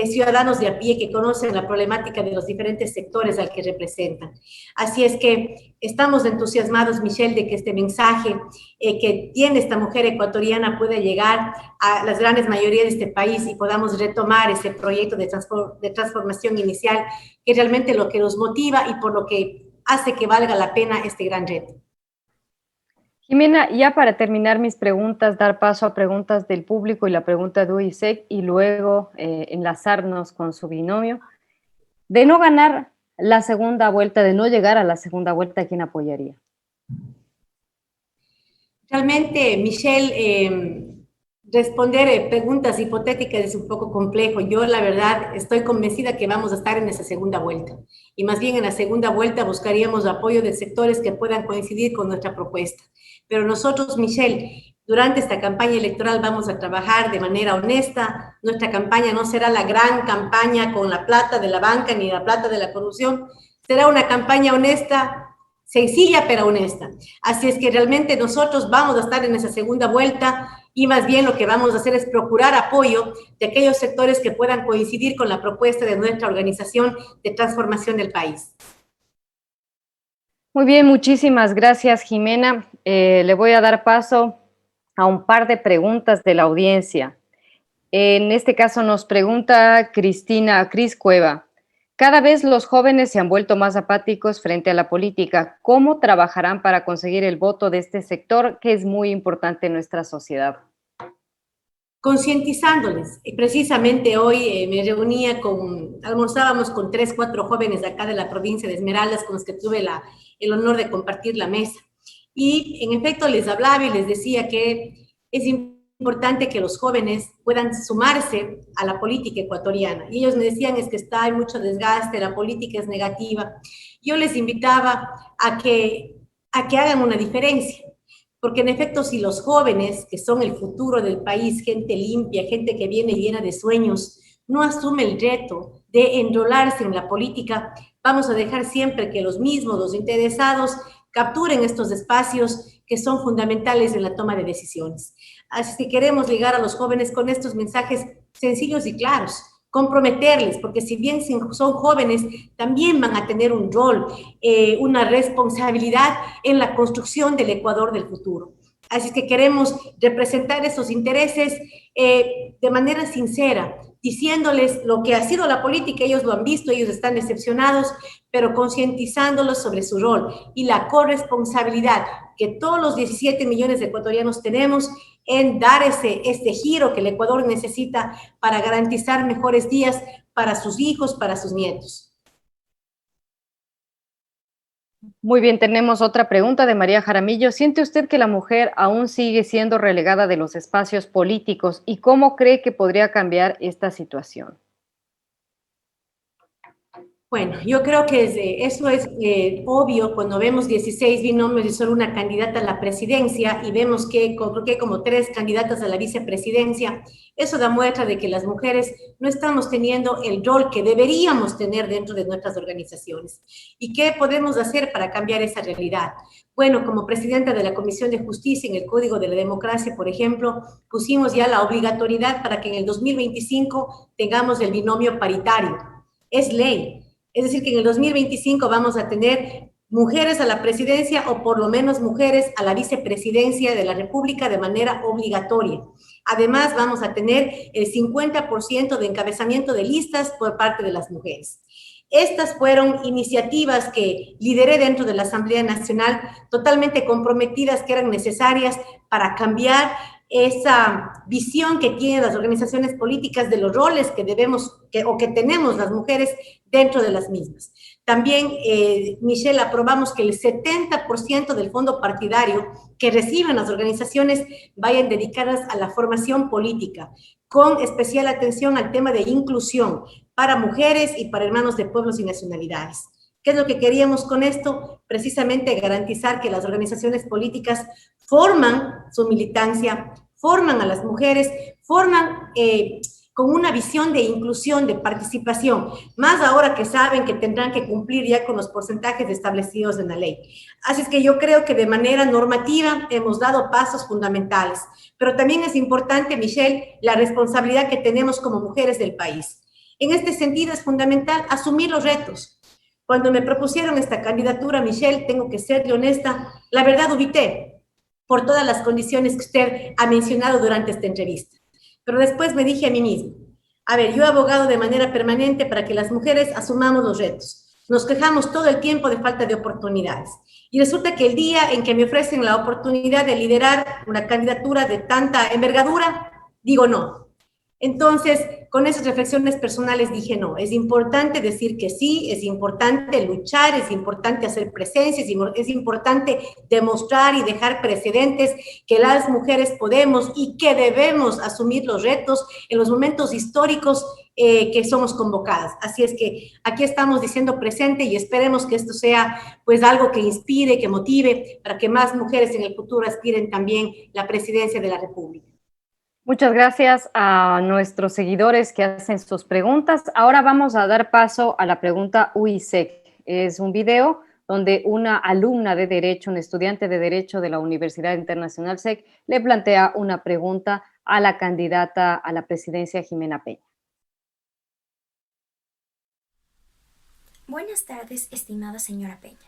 ciudadanos de a pie que conocen la problemática de los diferentes sectores al que representan. Así es que estamos entusiasmados, Michelle, de que este mensaje que tiene esta mujer ecuatoriana pueda llegar a las grandes mayorías de este país y podamos retomar ese proyecto de transformación inicial, que es realmente lo que nos motiva y por lo que hace que valga la pena este gran reto. Jimena, ya para terminar mis preguntas, dar paso a preguntas del público y la pregunta de UISEC y luego enlazarnos con su binomio. De no ganar la segunda vuelta, de no llegar a la segunda vuelta, ¿a quién apoyaría? Realmente, Michelle, responder preguntas hipotéticas es un poco complejo. Yo, la verdad, estoy convencida que vamos a estar en esa segunda vuelta. Y más bien en la segunda vuelta buscaríamos apoyo de sectores que puedan coincidir con nuestra propuesta. Pero nosotros, Michelle, durante esta campaña electoral vamos a trabajar de manera honesta. Nuestra campaña no será la gran campaña con la plata de la banca ni la plata de la corrupción. Será una campaña honesta, sencilla pero honesta. Así es que realmente nosotros vamos a estar en esa segunda vuelta y más bien lo que vamos a hacer es procurar apoyo de aquellos sectores que puedan coincidir con la propuesta de nuestra organización de transformación del país. Muy bien, muchísimas gracias, Jimena. Le voy a dar paso a un par de preguntas de la audiencia. En este caso nos pregunta Cris Cueva. Cada vez los jóvenes se han vuelto más apáticos frente a la política. ¿Cómo trabajarán para conseguir el voto de este sector que es muy importante en nuestra sociedad? Concientizándoles. Precisamente hoy almorzábamos con 3, 4 jóvenes de acá de la provincia de Esmeraldas con los que tuve el honor de compartir la mesa. Y en efecto les hablaba y les decía que es importante que los jóvenes puedan sumarse a la política ecuatoriana. Y ellos me decían, es que hay mucho desgaste, la política es negativa. Yo les invitaba a que hagan una diferencia. Porque en efecto, si los jóvenes, que son el futuro del país, gente limpia, gente que viene llena de sueños, no asume el reto de enrolarse en la política, vamos a dejar siempre que los mismos, los interesados, capturen estos espacios que son fundamentales en la toma de decisiones. Así que queremos llegar a los jóvenes con estos mensajes sencillos y claros, comprometerles, porque si bien son jóvenes, también van a tener un rol, una responsabilidad en la construcción del Ecuador del futuro. Así que queremos representar esos intereses de manera sincera, diciéndoles lo que ha sido la política, ellos lo han visto, ellos están decepcionados, pero concientizándolos sobre su rol y la corresponsabilidad que todos los 17 millones de ecuatorianos tenemos en dar este giro que el Ecuador necesita para garantizar mejores días para sus hijos, para sus nietos. Muy bien, tenemos otra pregunta de María Jaramillo. ¿Siente usted que la mujer aún sigue siendo relegada de los espacios políticos y cómo cree que podría cambiar esta situación? Bueno, yo creo que eso es obvio cuando vemos 16 binomios y solo una candidata a la presidencia y vemos que hay como 3 candidatas a la vicepresidencia. Eso da muestra de que las mujeres no estamos teniendo el rol que deberíamos tener dentro de nuestras organizaciones. ¿Y qué podemos hacer para cambiar esa realidad? Bueno, como presidenta de la Comisión de Justicia en el Código de la Democracia, por ejemplo, pusimos ya la obligatoriedad para que en el 2025 tengamos el binomio paritario. Es ley. Es decir, que en el 2025 vamos a tener mujeres a la presidencia o por lo menos mujeres a la vicepresidencia de la República de manera obligatoria. Además, vamos a tener el 50% de encabezamiento de listas por parte de las mujeres. Estas fueron iniciativas que lideré dentro de la Asamblea Nacional, totalmente comprometidas, que eran necesarias para cambiar esa visión que tienen las organizaciones políticas de los roles que debemos o que tenemos las mujeres dentro de las mismas. También, Michelle, aprobamos que el 70% del fondo partidario que reciben las organizaciones vayan dedicadas a la formación política, con especial atención al tema de inclusión para mujeres y para hermanos de pueblos y nacionalidades. ¿Qué es lo que queríamos con esto? Precisamente garantizar que las organizaciones políticas forman su militancia, forman a las mujeres, forman con una visión de inclusión, de participación, más ahora que saben que tendrán que cumplir ya con los porcentajes establecidos en la ley. Así es que yo creo que de manera normativa hemos dado pasos fundamentales, pero también es importante, Michelle, la responsabilidad que tenemos como mujeres del país. En este sentido es fundamental asumir los retos. Cuando me propusieron esta candidatura, Michelle, tengo que serle honesta, la verdad dubité por todas las condiciones que usted ha mencionado durante esta entrevista. Pero después me dije a mí misma, a ver, yo he abogado de manera permanente para que las mujeres asumamos los retos. Nos quejamos todo el tiempo de falta de oportunidades. Y resulta que el día en que me ofrecen la oportunidad de liderar una candidatura de tanta envergadura, digo no. Entonces, con esas reflexiones personales dije, no, es importante decir que sí, es importante luchar, es importante hacer presencia, es importante demostrar y dejar precedentes que las mujeres podemos y que debemos asumir los retos en los momentos históricos que somos convocadas. Así es que aquí estamos diciendo presente y esperemos que esto sea pues algo que inspire, que motive para que más mujeres en el futuro aspiren también la presidencia de la República. Muchas gracias a nuestros seguidores que hacen sus preguntas. Ahora vamos a dar paso a la pregunta UISEC. Es un video donde una alumna de Derecho, un estudiante de Derecho de la Universidad Internacional SEC, le plantea una pregunta a la candidata a la presidencia, Jimena Peña. Buenas tardes, estimada señora Peña.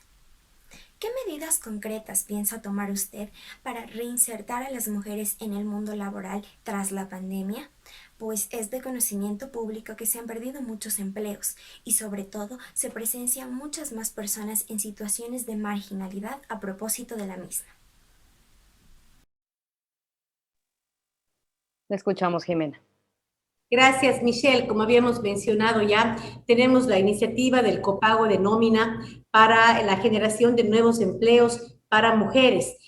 ¿Qué medidas concretas piensa tomar usted para reinsertar a las mujeres en el mundo laboral tras la pandemia? Pues es de conocimiento público que se han perdido muchos empleos y sobre todo se presencian muchas más personas en situaciones de marginalidad a propósito de la misma. Le escuchamos, Jimena. Gracias, Michelle. Como habíamos mencionado ya, tenemos la iniciativa del copago de nómina para la generación de nuevos empleos para mujeres,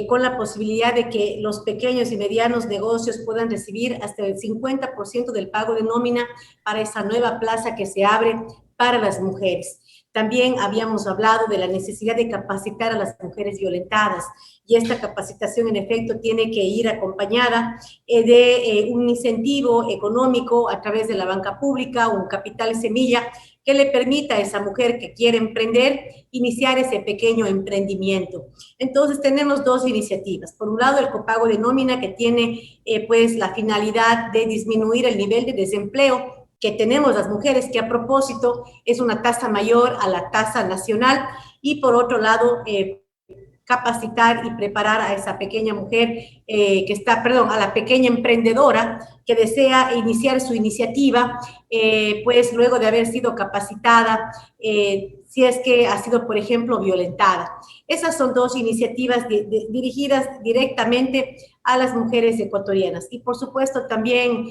con la posibilidad de que los pequeños y medianos negocios puedan recibir hasta el 50% del pago de nómina para esa nueva plaza que se abre para las mujeres. También habíamos hablado de la necesidad de capacitar a las mujeres violentadas y esta capacitación en efecto tiene que ir acompañada de un incentivo económico a través de la banca pública, un capital semilla que le permita a esa mujer que quiere emprender iniciar ese pequeño emprendimiento. Entonces tenemos dos iniciativas. Por un lado, el copago de nómina que tiene pues la finalidad de disminuir el nivel de desempleo que tenemos las mujeres, que a propósito es una tasa mayor a la tasa nacional, y por otro lado, capacitar y preparar a esa pequeña mujer a la pequeña emprendedora que desea iniciar su iniciativa, pues luego de haber sido capacitada, si es que ha sido, por ejemplo, violentada. Esas son dos iniciativas dirigidas directamente a las mujeres ecuatorianas. Y por supuesto también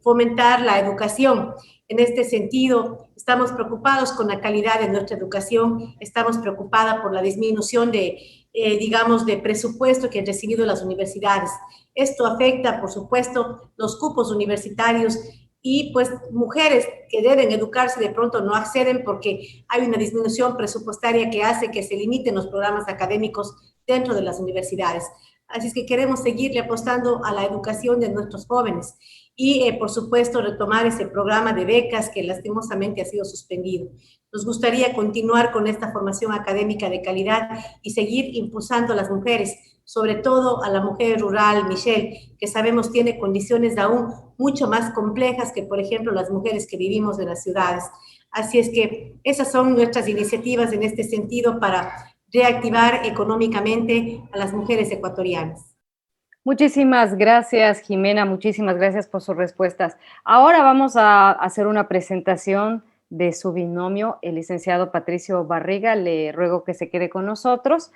fomentar la educación. En este sentido, estamos preocupados con la calidad de nuestra educación, estamos preocupadas por la disminución de presupuesto que han recibido las universidades. Esto afecta, por supuesto, los cupos universitarios y pues mujeres que deben educarse de pronto no acceden porque hay una disminución presupuestaria que hace que se limiten los programas académicos dentro de las universidades. Así es que queremos seguirle apostando a la educación de nuestros jóvenes y, por supuesto, retomar ese programa de becas que lastimosamente ha sido suspendido. Nos gustaría continuar con esta formación académica de calidad y seguir impulsando a las mujeres, sobre todo a la mujer rural, Michelle, que sabemos tiene condiciones aún mucho más complejas que, por ejemplo, las mujeres que vivimos en las ciudades. Así es que esas son nuestras iniciativas en este sentido para reactivar económicamente a las mujeres ecuatorianas. Muchísimas gracias, Jimena, muchísimas gracias por sus respuestas. Ahora vamos a hacer una presentación de su binomio, el licenciado Patricio Barriga. Le ruego que se quede con nosotros.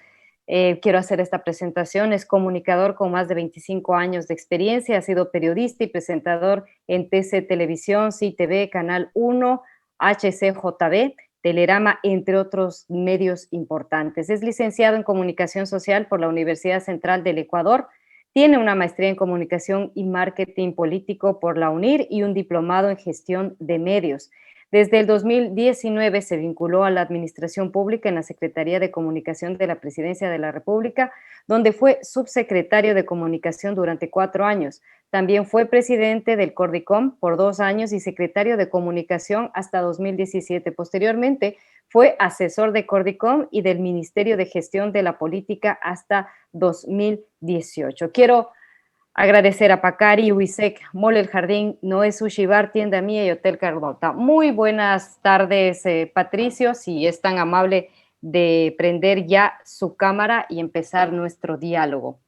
Quiero hacer esta presentación. Es comunicador con más de 25 años de experiencia. Ha sido periodista y presentador en TC Televisión, CTV, Canal 1, HCJB, Telerama, entre otros medios importantes. Es licenciado en Comunicación Social por la Universidad Central del Ecuador. Tiene una maestría en Comunicación y Marketing Político por la UNIR y un diplomado en Gestión de Medios. Desde el 2019 se vinculó a la Administración Pública en la Secretaría de Comunicación de la Presidencia de la República, donde fue subsecretario de Comunicación durante 4 años. También fue presidente del Cordicom por 2 años y secretario de Comunicación hasta 2017. Posteriormente, fue asesor de Cordicom y del Ministerio de Gestión de la Política hasta 2018. Quiero agradecer a Pacari, Uisec, Mole El Jardín, Noé Sushi Bar, Tienda Mía y Hotel Carlota. Muy buenas tardes, Patricio, si es tan amable de prender ya su cámara y empezar nuestro diálogo.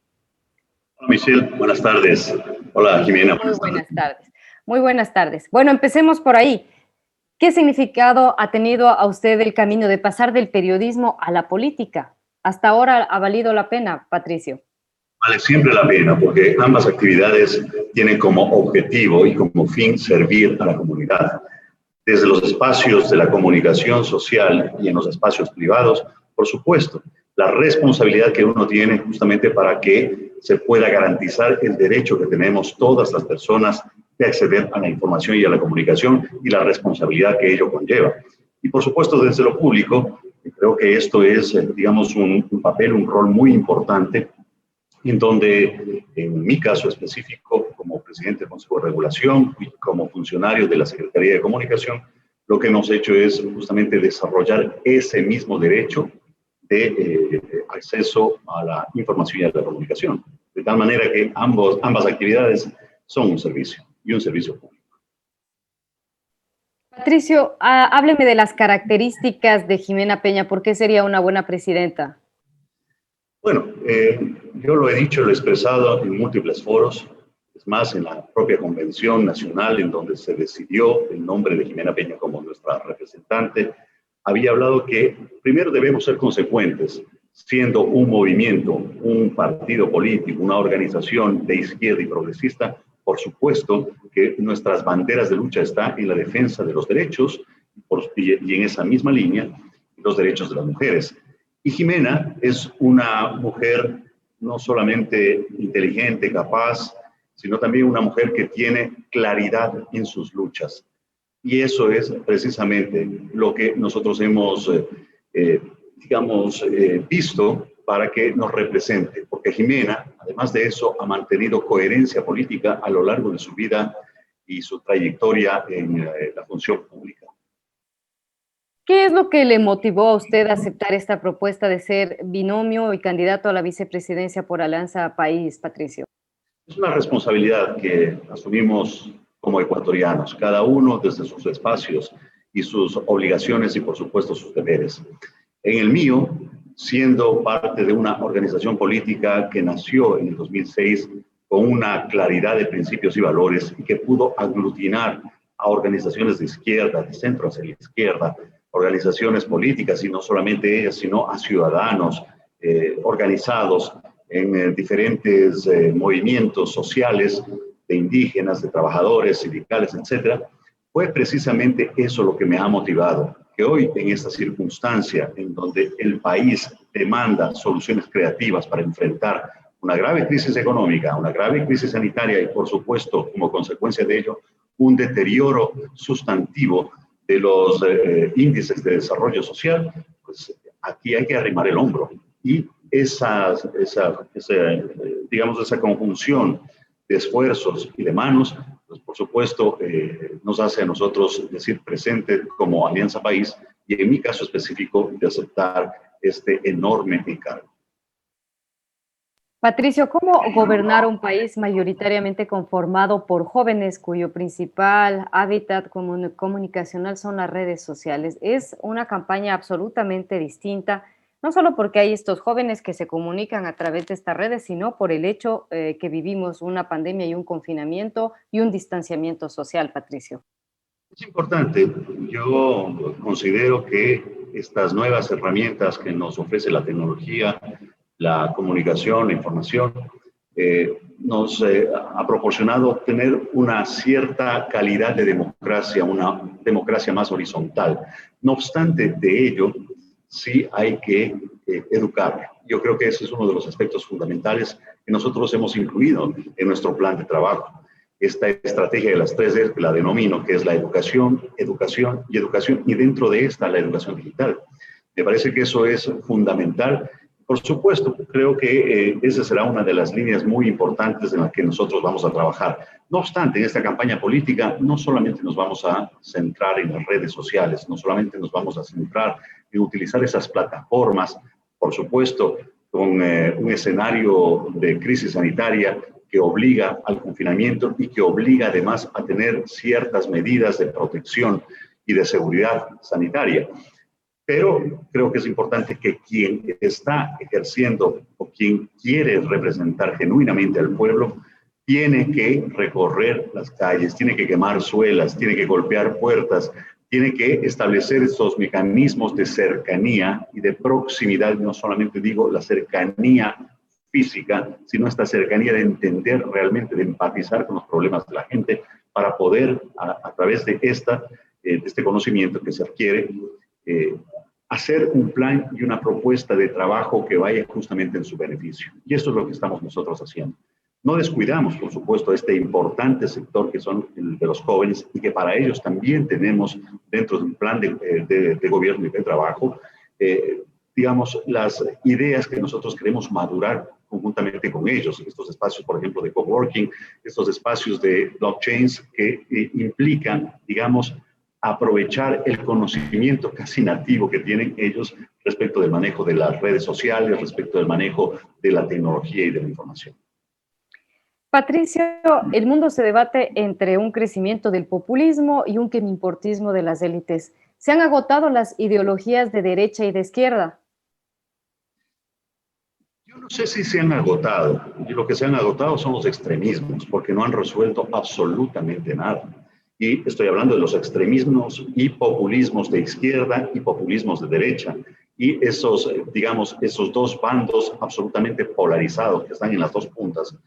Hola Michelle, buenas tardes. Hola Jimena. Muy buenas tardes. Muy buenas tardes. Bueno, empecemos por ahí. ¿Qué significado ha tenido a usted el camino de pasar del periodismo a la política? ¿Hasta ahora ha valido la pena, Patricio? Vale siempre la pena porque ambas actividades tienen como objetivo y como fin servir a la comunidad. Desde los espacios de la comunicación social y en los espacios privados, por supuesto, la responsabilidad que uno tiene justamente para que se pueda garantizar el derecho que tenemos todas las personas de acceder a la información y a la comunicación y la responsabilidad que ello conlleva. Y por supuesto, desde lo público, creo que esto es, digamos, un papel, un rol muy importante en donde, en mi caso específico, como presidente del Consejo de Regulación y como funcionario de la Secretaría de Comunicación, lo que hemos hecho es justamente desarrollar ese mismo derecho de acceso a la información y a la comunicación. De tal manera que ambas actividades son un servicio y un servicio público. Patricio, hábleme de las características de Jimena Peña. ¿Por qué sería una buena presidenta? Bueno, yo lo he dicho, lo he expresado en múltiples foros, es más, en la propia convención nacional en donde se decidió el nombre de Jimena Peña como nuestra representante, había hablado que primero debemos ser consecuentes, siendo un movimiento, un partido político, una organización de izquierda y progresista, por supuesto que nuestras banderas de lucha están en la defensa de los derechos y en esa misma línea, los derechos de las mujeres. Y Jimena es una mujer no solamente inteligente, capaz, sino también una mujer que tiene claridad en sus luchas. Y eso es precisamente lo que nosotros hemos, visto para que nos represente. Porque Jimena, además de eso, ha mantenido coherencia política a lo largo de su vida y su trayectoria en la función pública. ¿Qué es lo que le motivó a usted a aceptar esta propuesta de ser binomio y candidato a la vicepresidencia por Alianza País, Patricio? Es una responsabilidad que asumimos como ecuatorianos, cada uno desde sus espacios y sus obligaciones y por supuesto sus deberes. En el mío, siendo parte de una organización política que nació en el 2006 con una claridad de principios y valores y que pudo aglutinar a organizaciones de izquierda, de centro hacia la izquierda, organizaciones políticas y no solamente ellas, sino a ciudadanos organizados en diferentes movimientos sociales de indígenas, de trabajadores, sindicales, etcétera, fue precisamente eso lo que me ha motivado, que hoy en esta circunstancia en donde el país demanda soluciones creativas para enfrentar una grave crisis económica, una grave crisis sanitaria y por supuesto como consecuencia de ello un deterioro sustantivo de los índices de desarrollo social, pues aquí hay que arrimar el hombro. Y esa conjunción de esfuerzos y de manos, pues por supuesto nos hace a nosotros decir presente como Alianza País y en mi caso específico de aceptar este enorme encargo. Patricio, ¿cómo gobernar un país mayoritariamente conformado por jóvenes cuyo principal hábitat comunicacional son las redes sociales? Es una campaña absolutamente distinta, no solo porque hay estos jóvenes que se comunican a través de estas redes, sino por el hecho que vivimos una pandemia y un confinamiento y un distanciamiento social, Patricio. Es importante. Yo considero que estas nuevas herramientas que nos ofrece la tecnología, la comunicación, la información, nos ha proporcionado tener una cierta calidad de democracia, una democracia más horizontal. No obstante de ello, sí hay que educar. Yo creo que ese es uno de los aspectos fundamentales que nosotros hemos incluido en nuestro plan de trabajo. Esta estrategia de las 3D, que la denomino, que es la educación, educación y educación, y dentro de esta la educación digital. Me parece que eso es fundamental. Por supuesto, creo que esa será una de las líneas muy importantes en las que nosotros vamos a trabajar. No obstante, en esta campaña política no solamente nos vamos a centrar en las redes sociales, no solamente nos vamos a centrar en utilizar esas plataformas, por supuesto, con un escenario de crisis sanitaria que obliga al confinamiento y que obliga además a tener ciertas medidas de protección y de seguridad sanitaria. Pero creo que es importante que quien está ejerciendo o quien quiere representar genuinamente al pueblo tiene que recorrer las calles, tiene que quemar suelas, tiene que golpear puertas, tiene que establecer estos mecanismos de cercanía y de proximidad. No solamente digo la cercanía física, sino esta cercanía de entender realmente, de empatizar con los problemas de la gente para poder, a través de este conocimiento que se adquiere, hacer un plan y una propuesta de trabajo que vaya justamente en su beneficio. Y esto es lo que estamos nosotros haciendo. No descuidamos, por supuesto, este importante sector que son el de los jóvenes y que para ellos también tenemos dentro de un plan de gobierno y de trabajo, digamos, las ideas que nosotros queremos madurar conjuntamente con ellos. Estos espacios, por ejemplo, de coworking, estos espacios de blockchains que implican, digamos, aprovechar el conocimiento casi nativo que tienen ellos respecto del manejo de las redes sociales, respecto del manejo de la tecnología y de la información. Patricio, el mundo se debate entre un crecimiento del populismo y un quemimportismo de las élites. ¿Se han agotado las ideologías de derecha y de izquierda? Yo no sé si se han agotado. Y lo que se han agotado son los extremismos, porque no han resuelto absolutamente nada. Y estoy hablando de los extremismos y populismos de izquierda y populismos de derecha. Y esos, digamos, esos dos bandos absolutamente polarizados que están en las dos puntas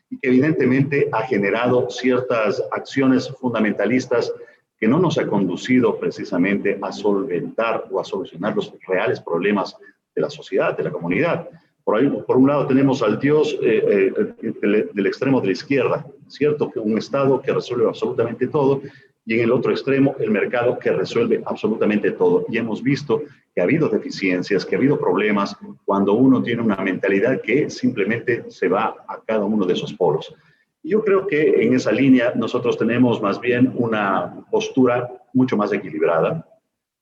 y que evidentemente ha generado ciertas acciones fundamentalistas que no nos ha conducido precisamente a solventar o a solucionar los reales problemas de la sociedad, de la comunidad. Por un lado tenemos al Dios del extremo de la izquierda, ¿cierto? Que un Estado que resuelve absolutamente todo, y en el otro extremo el mercado que resuelve absolutamente todo. Y hemos visto que ha habido deficiencias, que ha habido problemas cuando uno tiene una mentalidad que simplemente se va a cada uno de esos polos. Y yo creo que en esa línea nosotros tenemos más bien una postura mucho más equilibrada,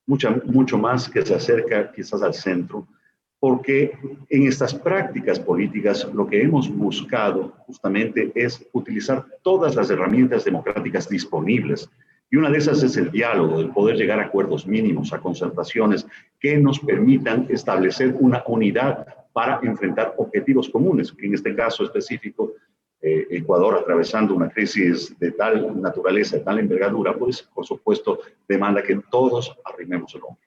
mucho más que se acerca quizás al centro, porque en estas prácticas políticas lo que hemos buscado justamente es utilizar todas las herramientas democráticas disponibles. Y una de esas es el diálogo, el poder llegar a acuerdos mínimos, a concertaciones que nos permitan establecer una unidad para enfrentar objetivos comunes, que en este caso específico, Ecuador atravesando una crisis de tal naturaleza, de tal envergadura, pues por supuesto demanda que todos arrimemos el hombro.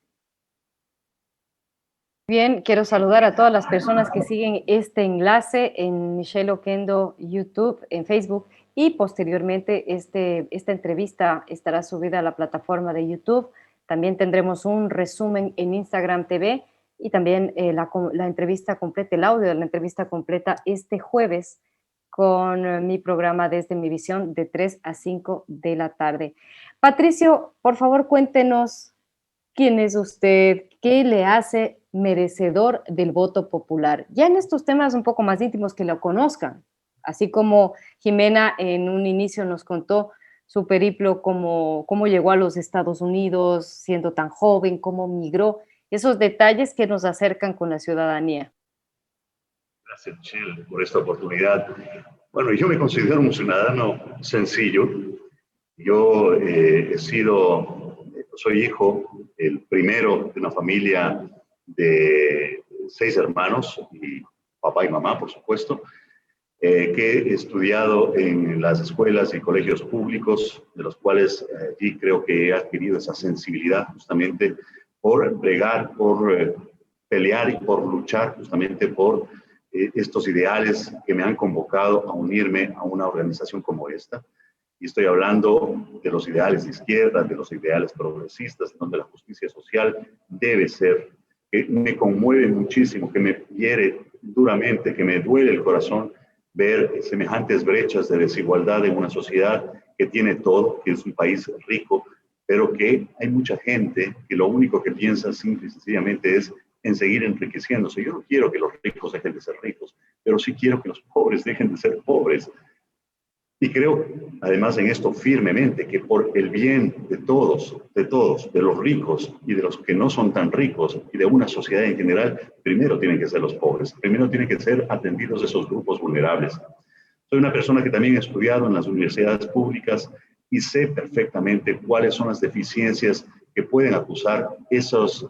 Bien, quiero saludar a todas las personas que siguen este enlace en Michelle Oquendo YouTube, en Facebook, y posteriormente esta entrevista estará subida a la plataforma de YouTube. También tendremos un resumen en Instagram TV y también la entrevista completa, el audio de la entrevista completa este jueves con mi programa Desde Mi Visión de 3 a 5 de la tarde. Patricio, por favor, cuéntenos quién es usted, qué le hace merecedor del voto popular. Ya en estos temas un poco más íntimos que lo conozcan, así como Jimena en un inicio nos contó su periplo, cómo llegó a los Estados Unidos siendo tan joven, cómo migró, esos detalles que nos acercan con la ciudadanía. Gracias, Michelle, por esta oportunidad. Bueno, yo me considero un ciudadano sencillo. Yo soy hijo, el primero de una familia de 6 hermanos, y papá y mamá, por supuesto. que he estudiado en las escuelas y colegios públicos, de los cuales allí creo que he adquirido esa sensibilidad justamente por bregar, por pelear y por luchar justamente por estos ideales que me han convocado a unirme a una organización como esta. Y estoy hablando de los ideales de izquierda, de los ideales progresistas, donde la justicia social debe ser, que me conmueve muchísimo, que me hiere duramente, que me duele el corazón ver semejantes brechas de desigualdad en una sociedad que tiene todo, que es un país rico, pero que hay mucha gente que lo único que piensa simple y sencillamente es en seguir enriqueciéndose. Yo no quiero que los ricos dejen de ser ricos, pero sí quiero que los pobres dejen de ser pobres. Y creo, además, en esto firmemente, que por el bien de todos, de los ricos y de los que no son tan ricos y de una sociedad en general, primero tienen que ser los pobres, primero tienen que ser atendidos esos grupos vulnerables. Soy una persona que también he estudiado en las universidades públicas y sé perfectamente cuáles son las deficiencias que pueden acusar esos,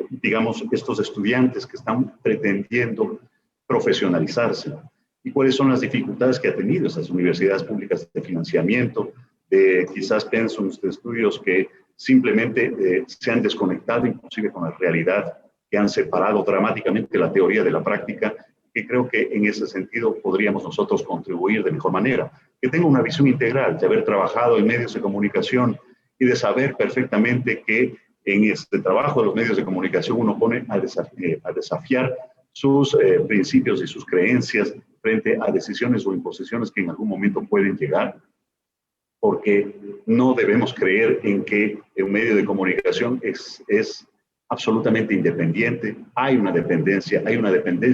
digamos, estos estudiantes que están pretendiendo profesionalizarse. ¿Y cuáles son las dificultades que ha tenido esas universidades públicas de financiamiento, de quizás pensums de estudios que simplemente se han desconectado inclusive con la realidad, que han separado dramáticamente la teoría de la práctica, que creo que en ese sentido podríamos nosotros contribuir de mejor manera? Que tenga una visión integral, de haber trabajado en medios de comunicación y de saber perfectamente que en este trabajo de los medios de comunicación uno pone a desafiar sus principios y sus creencias frente a decisiones o imposiciones que en algún momento pueden llegar, porque no debemos creer en que un medio de comunicación es absolutamente independiente. Hay una dependencia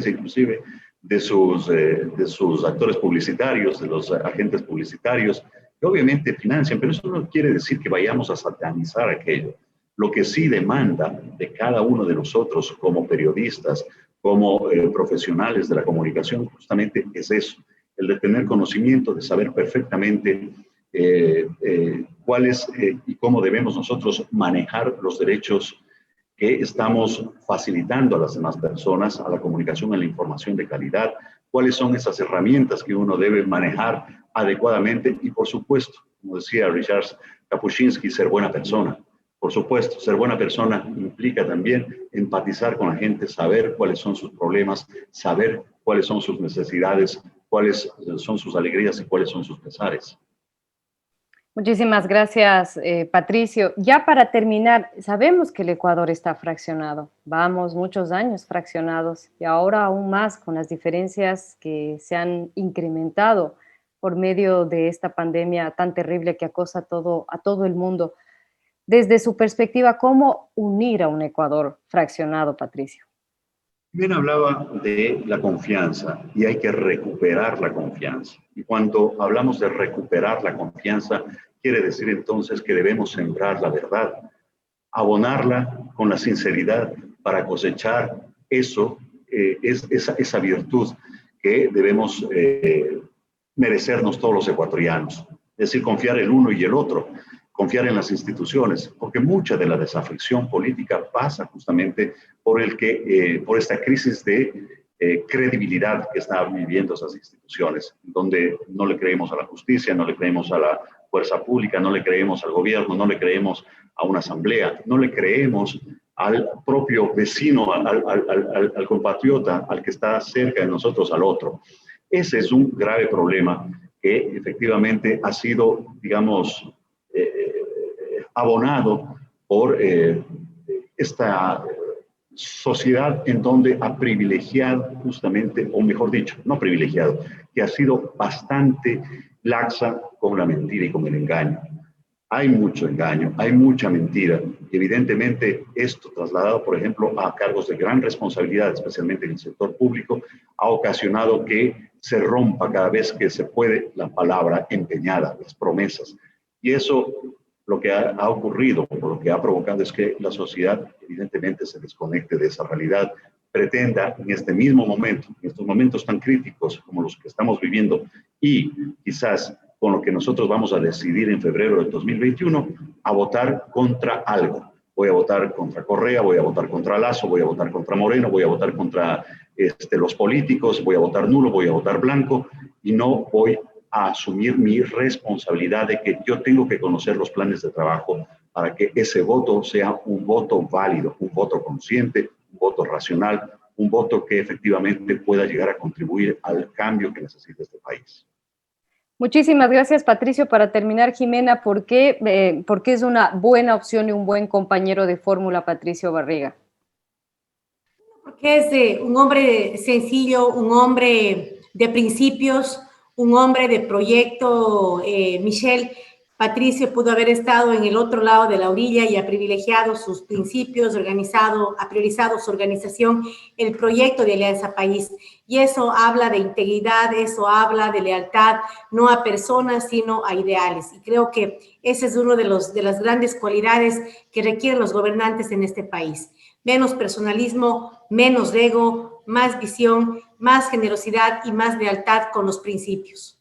inclusive de sus actores publicitarios, de los agentes publicitarios, que obviamente financian, pero eso no quiere decir que vayamos a satanizar aquello. Lo que sí demanda de cada uno de nosotros como periodistas, como profesionales de la comunicación, justamente es eso, el de tener conocimiento, de saber perfectamente cuáles y cómo debemos nosotros manejar los derechos que estamos facilitando a las demás personas, a la comunicación, a la información de calidad, cuáles son esas herramientas que uno debe manejar adecuadamente y, por supuesto, como decía Richard Kapuscinski, ser buena persona. Por supuesto, ser buena persona implica también empatizar con la gente, saber cuáles son sus problemas, saber cuáles son sus necesidades, cuáles son sus alegrías y cuáles son sus pesares. Muchísimas gracias, Patricio. Ya para terminar, sabemos que el Ecuador está fraccionado. Vamos muchos años fraccionados y ahora aún más con las diferencias que se han incrementado por medio de esta pandemia tan terrible que acosa a todo el mundo. Desde su perspectiva, ¿cómo unir a un Ecuador fraccionado, Patricio? Bien, hablaba de la confianza y hay que recuperar la confianza. Y cuando hablamos de recuperar la confianza, quiere decir entonces que debemos sembrar la verdad, abonarla con la sinceridad para cosechar eso, esa virtud que debemos merecernos todos los ecuatorianos. Es decir, confiar el uno y el otro, confiar en las instituciones, porque mucha de la desafección política pasa justamente por esta crisis de credibilidad que están viviendo esas instituciones, donde no le creemos a la justicia, no le creemos a la fuerza pública, no le creemos al gobierno, no le creemos a una asamblea, no le creemos al propio vecino, al compatriota, al que está cerca de nosotros, al otro. Ese es un grave problema que efectivamente ha sido, digamos, abonado por esta sociedad en donde ha privilegiado justamente, o mejor dicho, no privilegiado, que ha sido bastante laxa con la mentira y con el engaño. Hay mucho engaño, hay mucha mentira. Evidentemente, esto trasladado, por ejemplo, a cargos de gran responsabilidad, especialmente en el sector público, ha ocasionado que se rompa cada vez que se puede la palabra empeñada, las promesas. Y eso lo que ha ocurrido, lo que ha provocado es que la sociedad evidentemente se desconecte de esa realidad, pretenda en este mismo momento, en estos momentos tan críticos como los que estamos viviendo y quizás con lo que nosotros vamos a decidir en febrero del 2021, a votar contra algo. Voy a votar contra Correa, voy a votar contra Lasso, voy a votar contra Moreno, voy a votar contra los políticos, voy a votar nulo, voy a votar blanco y no voy a asumir mi responsabilidad de que yo tengo que conocer los planes de trabajo para que ese voto sea un voto válido, un voto consciente, un voto racional, un voto que efectivamente pueda llegar a contribuir al cambio que necesita este país. Muchísimas gracias, Patricio. Para terminar, Jimena, ¿por qué es una buena opción y un buen compañero de fórmula Patricio Barriga? Porque es un hombre sencillo, un hombre de principios, un hombre de proyecto. Michelle, Patricio pudo haber estado en el otro lado de la orilla y ha privilegiado sus principios, ha priorizado su organización, el proyecto de Alianza País. Y eso habla de integridad, eso habla de lealtad, no a personas, sino a ideales. Y creo que ese es uno de las grandes cualidades que requieren los gobernantes en este país. Menos personalismo, menos ego, más visión, más generosidad y más lealtad con los principios.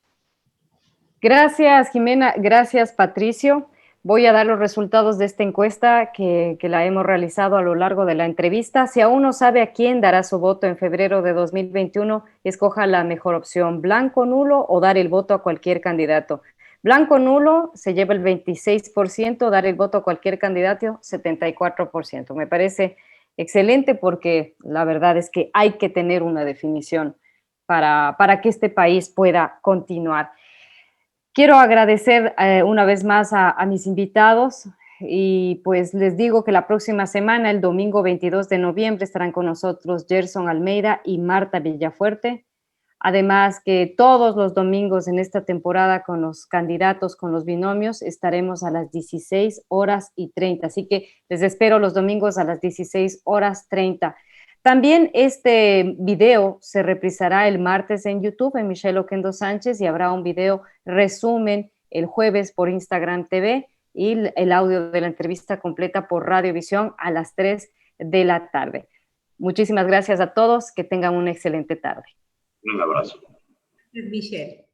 Gracias, Jimena. Gracias, Patricio. Voy a dar los resultados de esta encuesta que la hemos realizado a lo largo de la entrevista. Si aún no sabe a quién dará su voto en febrero de 2021, escoja la mejor opción, blanco, nulo o dar el voto a cualquier candidato. Blanco, nulo, se lleva el 26%, dar el voto a cualquier candidato, 74%. Me parece excelente porque la verdad es que hay que tener una definición para que este país pueda continuar. Quiero agradecer una vez más a mis invitados y pues les digo que la próxima semana, el domingo 22 de noviembre, estarán con nosotros Gerson Almeida y Marta Villafuerte. Además que todos los domingos en esta temporada con los candidatos, con los binomios, estaremos a las 16:30. Así que les espero los domingos a las 16:30. También este video se reprisará el martes en YouTube, en Michelle Oquendo Sánchez, y habrá un video resumen el jueves por Instagram TV y el audio de la entrevista completa por Radiovisión a las 3 de la tarde. Muchísimas gracias a todos, que tengan una excelente tarde. Un abrazo. Michelle.